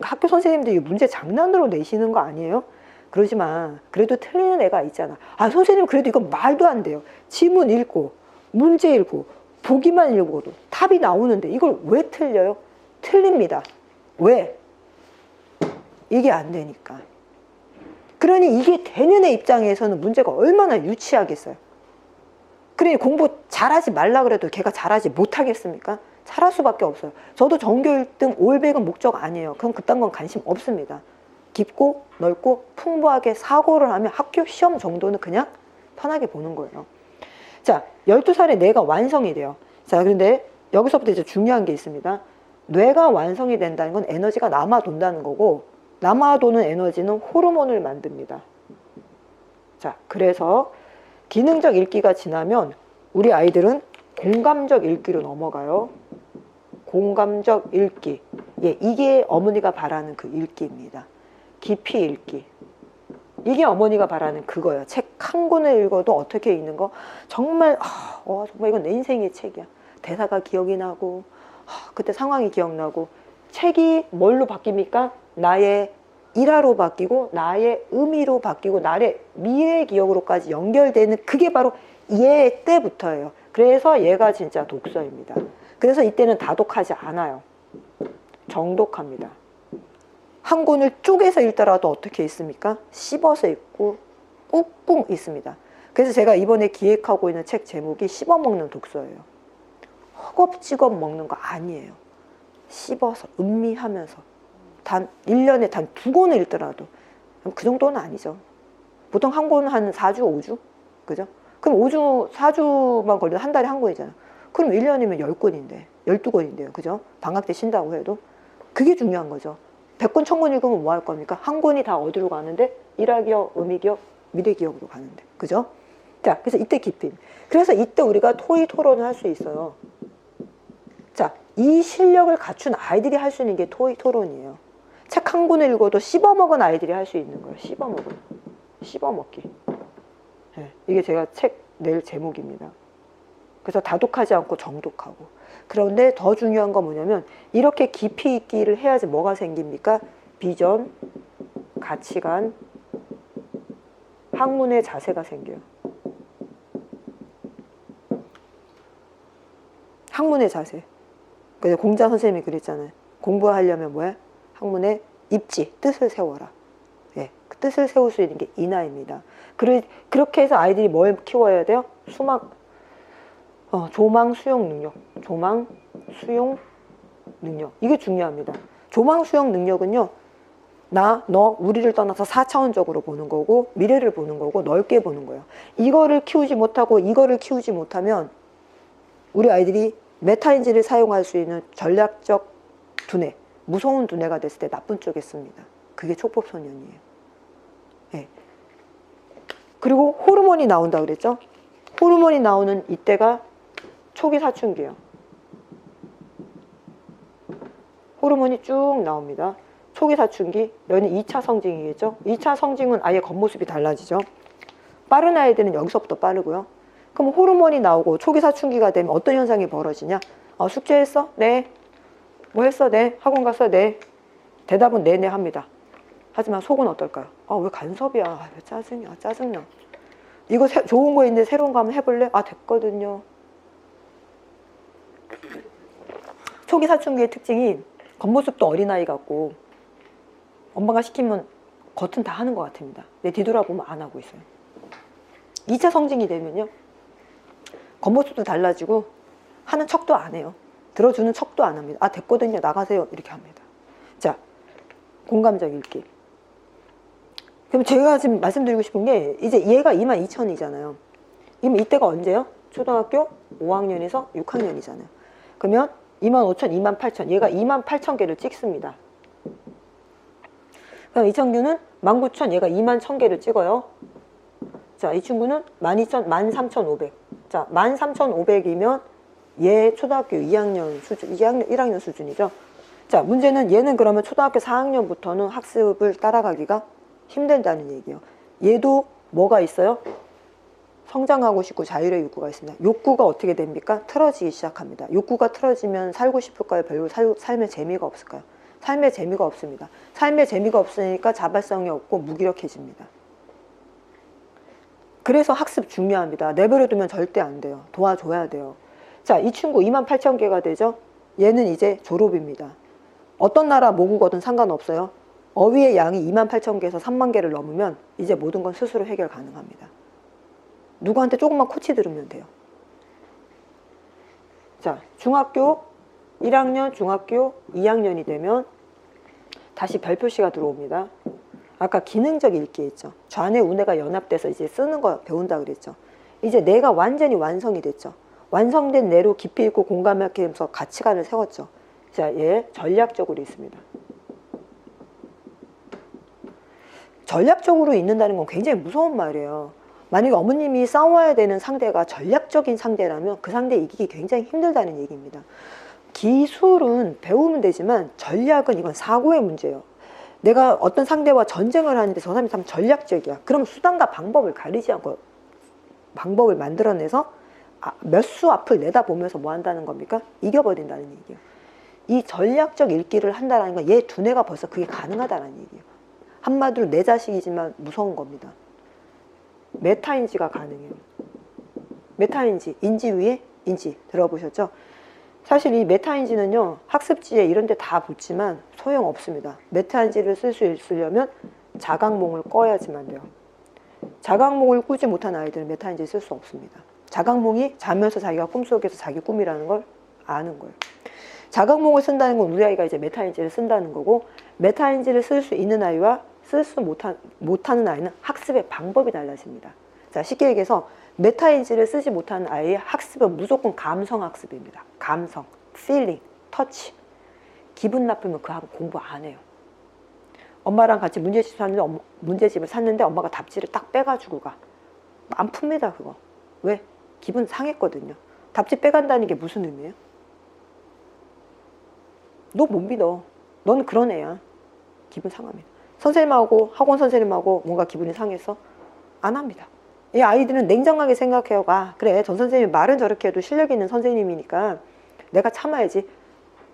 학교 선생님들 이 문제 장난으로 내시는 거 아니에요? 그러지만 그래도 틀리는 애가 있잖아. 아, 선생님 그래도 이건 말도 안 돼요. 지문 읽고 문제 읽고 보기만 읽어도 답이 나오는데 이걸 왜 틀려요? 틀립니다. 왜? 이게 안 되니까. 그러니 이게 되는 애 입장에서는 문제가 얼마나 유치하겠어요. 그러니 공부 잘하지 말라 그래도 걔가 잘하지 못하겠습니까? 잘할 수밖에 없어요. 저도 전교 1등 올백은 목적 아니에요. 그럼 그딴 건 관심 없습니다. 깊고 넓고 풍부하게 사고를 하면 학교 시험 정도는 그냥 편하게 보는 거예요. 자, 12살에 뇌가 완성이 돼요. 자, 그런데 여기서부터 이제 중요한 게 있습니다. 뇌가 완성이 된다는 건 에너지가 남아돈다는 거고, 남아도는 에너지는 호르몬을 만듭니다. 자, 그래서 기능적 읽기가 지나면 우리 아이들은 공감적 읽기로 넘어가요. 공감적 읽기. 예, 이게 어머니가 바라는 그 읽기입니다. 깊이 읽기. 이게 어머니가 바라는 그거예요. 책 한 권을 읽어도 어떻게 읽는 거? 정말 정말 이건 내 인생의 책이야. 대사가 기억이 나고 그때 상황이 기억나고. 책이 뭘로 바뀝니까? 나의 일화로 바뀌고 나의 의미로 바뀌고 나의 미래 기억으로까지 연결되는, 그게 바로 얘 때부터예요. 그래서 얘가 진짜 독서입니다. 그래서 이때는 다독하지 않아요. 정독합니다. 한 권을 쪼개서 읽더라도 어떻게 읽습니까? 씹어서 읽고 꾹꾹 읽습니다. 그래서 제가 이번에 기획하고 있는 책 제목이 씹어먹는 독서예요. 허겁지겁 먹는 거 아니에요. 씹어서 음미하면서 단 1년에 단 2권을 읽더라도 그 정도는 아니죠. 보통 한 권은 한 4주, 5주? 그죠? 그럼 5주, 4주만 걸려도 한 달에 한 권이잖아. 그럼 1년이면 10권인데 12권인데요. 그죠? 방학 때 쉰다고 해도 그게 중요한 거죠. 100권, 1000권 읽으면 뭐 할 겁니까? 한 권이 다 어디로 가는데? 일화기억, 의미기억, 미래기억으로 가는데. 그죠? 자, 그래서 이때 깊이. 그래서 이때 우리가 토의 토론을 할 수 있어요. 자, 이 실력을 갖춘 아이들이 할 수 있는 게 토의 토론이에요. 책 한 권을 읽어도 씹어먹은 아이들이 할 수 있는 거예요. 씹어먹기. 네, 이게 제가 책 낼 제목입니다. 그래서 다독하지 않고 정독하고. 그런데 더 중요한 건 뭐냐면 이렇게 깊이 있기를 해야지 뭐가 생깁니까? 비전, 가치관, 학문의 자세가 생겨요. 학문의 자세. 그래서 공자 선생님이 그랬잖아요. 공부하려면 뭐야? 학문의 입지, 뜻을 세워라. 예, 그 뜻을 세울 수 있는 게 인하입니다. 그렇게 해서 아이들이 뭘 키워야 돼요? 수학, 조망 수용 능력. 조망 수용 능력. 이게 중요합니다. 조망 수용 능력은요. 나, 너, 우리를 떠나서 4차원적으로 보는 거고 미래를 보는 거고 넓게 보는 거예요. 이거를 키우지 못하고 이거를 키우지 못하면 우리 아이들이 메타인지를 사용할 수 있는 전략적 두뇌, 무서운 두뇌가 됐을 때 나쁜 쪽에 씁니다. 그게 촉법소년이에요. 네. 그리고 호르몬이 나온다 그랬죠? 호르몬이 나오는 이때가 초기 사춘기예요. 호르몬이 쭉 나옵니다. 초기 사춘기, 여기는 2차 성징이겠죠? 2차 성징은 아예 겉모습이 달라지죠. 빠른 아이들은 여기서부터 빠르고요. 그럼 호르몬이 나오고 초기 사춘기가 되면 어떤 현상이 벌어지냐? 숙제했어? 네. 뭐 했어? 네. 학원 갔어? 네. 대답은 네네 합니다. 하지만 속은 어떨까요? 왜 간섭이야? 왜 짜증이야? 짜증나. 이거 좋은 거 있는데 새로운 거 한번 해볼래? 됐거든요. 초기 사춘기의 특징이 겉모습도 어린아이 같고 엄마가 시키면 겉은 다 하는 것 같습니다. 근데 뒤돌아보면 안 하고 있어요. 2차 성징이 되면요. 겉모습도 달라지고 하는 척도 안 해요. 들어주는 척도 안 합니다. 됐거든요. 나가세요. 이렇게 합니다. 자, 공감적 읽기. 그럼 제가 지금 말씀드리고 싶은 게 이제 얘가 22,000이잖아요. 그럼 이때가 언제요? 초등학교 5학년에서 6학년이잖아요. 그러면 25,000, 28,000 얘가 28,000개를 찍습니다. 그럼 이 친구는 19,000 얘가 21,000개를 찍어요. 자, 이 친구는 12,000, 13,500. 자, 13,500이면 얘 초등학교 2학년 수준, 1학년 수준이죠. 자, 문제는 얘는 그러면 초등학교 4학년부터는 학습을 따라가기가 힘들다는 얘기예요. 얘도 뭐가 있어요? 성장하고 싶고 자율의 욕구가 있습니다. 욕구가 어떻게 됩니까? 틀어지기 시작합니다. 욕구가 틀어지면 살고 싶을까요? 별로 삶에 재미가 없을까요? 삶에 재미가 없습니다. 삶에 재미가 없으니까 자발성이 없고 무기력해집니다. 그래서 학습 중요합니다. 내버려두면 절대 안 돼요. 도와줘야 돼요. 자, 이 친구 28,000개가 되죠? 얘는 이제 졸업입니다. 어떤 나라 모국어든 상관없어요. 어휘의 양이 28,000개에서 3만 개를 넘으면 이제 모든 건 스스로 해결 가능합니다. 누구한테 조금만 코치 들으면 돼요. 자, 중학교 1학년, 중학교 2학년이 되면 다시 별표시가 들어옵니다. 아까 기능적 읽기 했죠. 좌뇌 우뇌가 연합돼서 이제 쓰는 거 배운다 그랬죠. 이제 뇌가 완전히 완성이 됐죠. 완성된 뇌로 깊이 있고 공감하게 하면서 가치관을 세웠죠. 자, 얘 전략적으로 있습니다. 전략적으로 있는다는 건 굉장히 무서운 말이에요. 만약에 어머님이 싸워야 되는 상대가 전략적인 상대라면 그 상대 이기기 굉장히 힘들다는 얘기입니다. 기술은 배우면 되지만 전략은 이건 사고의 문제예요. 내가 어떤 상대와 전쟁을 하는데 저 사람이 참 전략적이야. 그럼 수단과 방법을 가리지 않고 방법을 만들어내서 몇 수 앞을 내다보면서 뭐 한다는 겁니까? 이겨버린다는 얘기예요. 이 전략적 읽기를 한다는 건 얘 두뇌가 벌써 그게 가능하다는 얘기예요. 한마디로 내 자식이지만 무서운 겁니다. 메타인지가 가능해요. 메타인지, 인지 위에 인지 들어보셨죠? 사실 이 메타인지는요, 학습지에 이런 데 다 붙지만 소용없습니다. 메타인지를 쓸 수 있으려면 자각몽을 꺼야지만 돼요. 자각몽을 꾸지 못한 아이들은 메타인지를 쓸 수 없습니다. 자각몽이 자면서 자기가 꿈속에서 자기 꿈이라는 걸 아는 거예요. 자각몽을 쓴다는 건 우리 아이가 이제 메타인지를 쓴다는 거고, 메타인지를 쓸 수 있는 아이와 쓸 수 못하는 아이는 학습의 방법이 달라집니다. 자, 쉽게 얘기해서 메타인지를 쓰지 못하는 아이의 학습은 무조건 감성 학습입니다. 감성, feeling, touch. 기분 나쁘면 그 공부 안 해요. 엄마랑 같이 문제집을 샀는데 엄마가 답지를 딱 빼가지고 가. 안 풉니다, 그거. 왜? 기분 상했거든요. 답지 빼간다는 게 무슨 의미예요? 너 못 믿어. 너는 그런 애야. 기분 상합니다. 선생님하고 학원 선생님하고 뭔가 기분이 상해서 안 합니다. 이 아이들은 냉정하게 생각해요. 그래, 전 선생님이 말은 저렇게 해도 실력 있는 선생님이니까 내가 참아야지.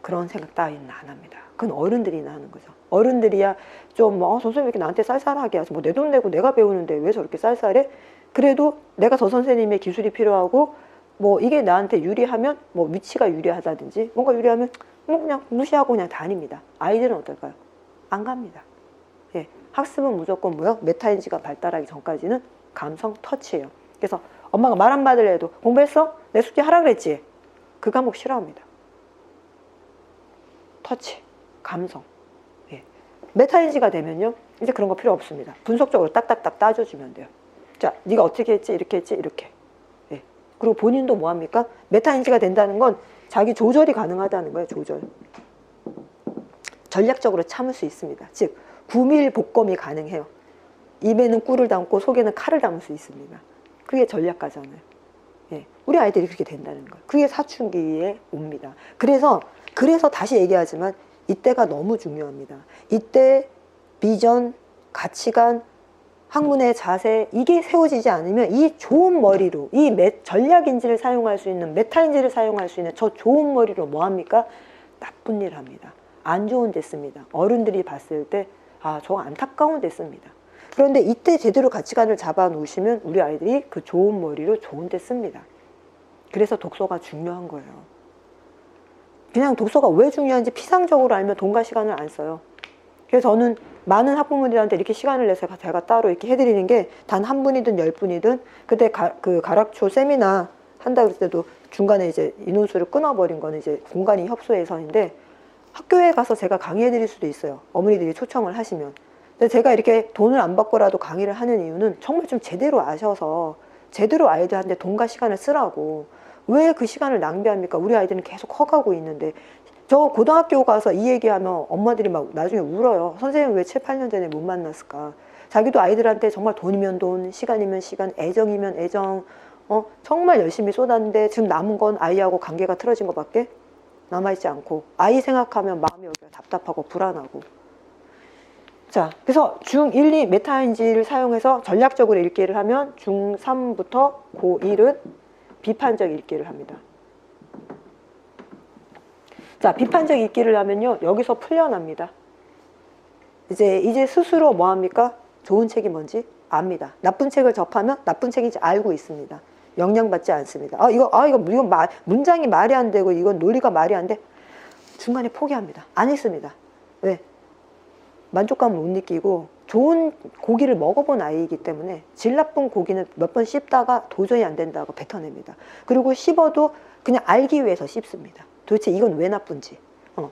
그런 생각 따위는 안 합니다. 그건 어른들이나 하는 거죠. 어른들이야 좀 선생님 왜 이렇게 나한테 쌀쌀하게 하지? 내 돈 내고 내가 배우는데 왜 저렇게 쌀쌀해? 그래도 내가 저 선생님의 기술이 필요하고 이게 나한테 유리하면 위치가 유리하다든지 뭔가 유리하면 그냥 무시하고 그냥 다닙니다. 아이들은 어떨까요? 안 갑니다. 예, 학습은 무조건 메타인지가 발달하기 전까지는 감성 터치예요. 그래서 엄마가 말 한마디를 해도 공부했어? 내 숙제 하라 그랬지? 그 과목 싫어합니다. 터치, 감성. 예. 메타인지가 되면요, 이제 그런 거 필요 없습니다. 분석적으로 딱딱딱 따져주면 돼요. 자, 네가 어떻게 했지? 이렇게 했지? 이렇게. 예. 그리고 본인도 뭐합니까? 메타인지가 된다는 건 자기 조절이 가능하다는 거예요. 조절. 전략적으로 참을 수 있습니다. 즉 구밀복검이 가능해요. 입에는 꿀을 담고 속에는 칼을 담을 수 있습니다. 그게 전략가잖아요. 예. 우리 아이들이 그렇게 된다는 거예요. 그게 사춘기에 옵니다. 그래서 다시 얘기하지만 이때가 너무 중요합니다. 이때 비전, 가치관, 학문의 자세, 이게 세워지지 않으면 이 좋은 머리로, 이 전략인지를 사용할 수 있는, 메타인지를 사용할 수 있는 저 좋은 머리로 뭐합니까? 나쁜 일 합니다. 안 좋은 데 씁니다. 어른들이 봤을 때 아, 저거 안타까운 데 씁니다. 그런데 이때 제대로 가치관을 잡아 놓으시면 우리 아이들이 그 좋은 머리로 좋은 데 씁니다. 그래서 독서가 중요한 거예요. 그냥 독서가 왜 중요한지 피상적으로 알면 돈과 시간을 안 써요. 그래서 저는 많은 학부모들한테 이렇게 시간을 내서 제가 따로 이렇게 해드리는 게 단 한 분이든 10분이든 그때 그 가락초 세미나 한다 그럴 때도 중간에 이제 인원수를 끊어버린 거는 이제 공간이 협소해서인데 학교에 가서 제가 강의해 드릴 수도 있어요. 어머니들이 초청을 하시면. 근데 제가 이렇게 돈을 안 받고라도 강의를 하는 이유는 정말 좀 제대로 아셔서 제대로 아이들한테 돈과 시간을 쓰라고. 왜 그 시간을 낭비합니까? 우리 아이들은 계속 커가고 있는데. 저 고등학교 가서 이 얘기하면 엄마들이 막 나중에 울어요. 선생님 왜 7, 8년 전에 못 만났을까? 자기도 아이들한테 정말 돈이면 돈, 시간이면 시간, 애정이면 애정, 정말 열심히 쏟았는데 지금 남은 건 아이하고 관계가 틀어진 것밖에 남아있지 않고, 아이 생각하면 마음이 여기가 답답하고 불안하고. 자, 그래서 중1, 2 메타인지를 사용해서 전략적으로 읽기를 하면 중3부터 고1은 비판적 읽기를 합니다. 자, 비판적 읽기를 하면요, 여기서 풀려납니다. 이제 스스로 뭐 합니까? 좋은 책이 뭔지 압니다. 나쁜 책을 접하면 나쁜 책인지 알고 있습니다. 영향받지 않습니다. 이건 문장이 말이 안 되고 이건 논리가 말이 안 돼. 중간에 포기합니다. 안 읽습니다. 왜? 만족감을 못 느끼고 좋은 고기를 먹어본 아이이기 때문에 질 나쁜 고기는 몇 번 씹다가 도저히 안 된다고 뱉어냅니다. 그리고 씹어도 그냥 알기 위해서 씹습니다. 도대체 이건 왜 나쁜지.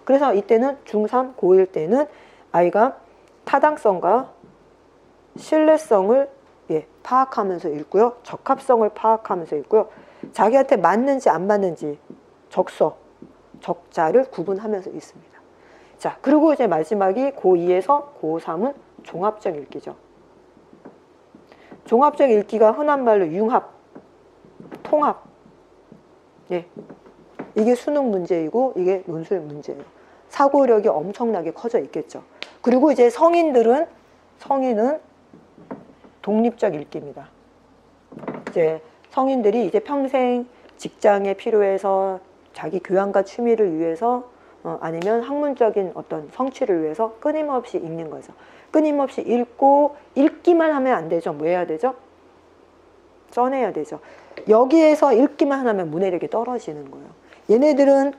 그래서 이때는 중3, 고1 때는 아이가 타당성과 신뢰성을 파악하면서 읽고요. 적합성을 파악하면서 읽고요. 자기한테 맞는지 안 맞는지 적서, 적자를 구분하면서 읽습니다. 자, 그리고 이제 마지막이 고2에서 고3은 종합적 읽기죠. 종합적 읽기가 흔한 말로 융합, 통합. 예. 이게 수능 문제이고 이게 논술 문제예요. 사고력이 엄청나게 커져 있겠죠. 그리고 이제 성인은 독립적 읽기입니다. 이제 성인들이 이제 평생 직장에 필요해서 자기 교양과 취미를 위해서 아니면 학문적인 어떤 성취를 위해서 끊임없이 읽는 거죠. 끊임없이 읽고 읽기만 하면 안 되죠. 뭐 해야 되죠? 써내야 되죠. 여기에서 읽기만 하면 문해력이 떨어지는 거예요. 얘네들은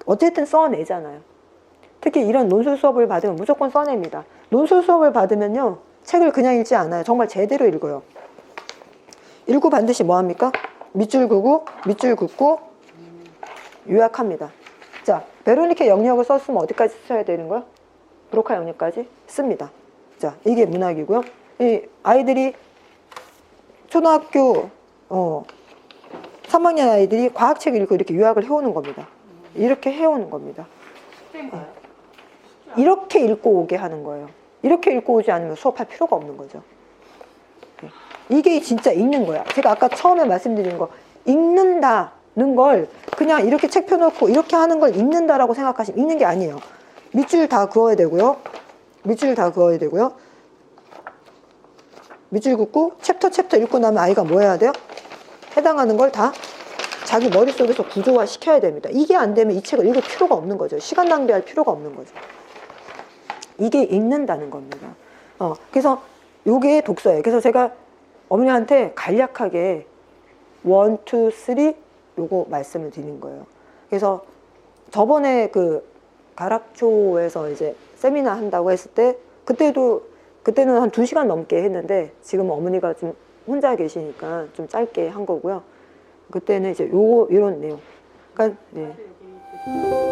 어쨌든 써내잖아요. 특히 이런 논술 수업을 받으면 무조건 써냅니다. 논술 수업을 받으면요, 책을 그냥 읽지 않아요. 정말 제대로 읽어요. 읽고 반드시 뭐합니까? 밑줄 긋고 요약합니다. 자, 베로니케 영역을 썼으면 어디까지 써야 되는 거야? 브로카 영역까지 씁니다. 자, 이게 문학이고요. 이 아이들이 초등학교 3학년 아이들이 과학책을 읽고 이렇게 요약을 해오는 겁니다. 이렇게 해오는 겁니다. 이렇게 읽고 오게 하는 거예요. 이렇게 읽고 오지 않으면 수업할 필요가 없는 거죠. 이게 진짜 읽는 거야. 제가 아까 처음에 말씀드린 거, 읽는다는 걸 그냥 이렇게 책 펴놓고 이렇게 하는 걸 읽는다라고 생각하시면 읽는 게 아니에요. 밑줄 다 그어야 되고요. 밑줄 긋고 챕터 읽고 나면 아이가 뭐 해야 돼요? 해당하는 걸 다 자기 머릿속에서 구조화 시켜야 됩니다. 이게 안 되면 이 책을 읽을 필요가 없는 거죠. 시간 낭비할 필요가 없는 거죠. 이게 읽는다는 겁니다. 그래서 요게 독서예요. 그래서 제가 어머니한테 간략하게 1, 2, 3 요거 말씀을 드린 거예요. 그래서 저번에 그 가락초에서 이제 세미나 한다고 했을 때 그때는 한 2시간 넘게 했는데 지금 어머니가 좀 혼자 계시니까 좀 짧게 한 거고요. 그때는 이제 이런 내용. 그러니까 네. 사실 여기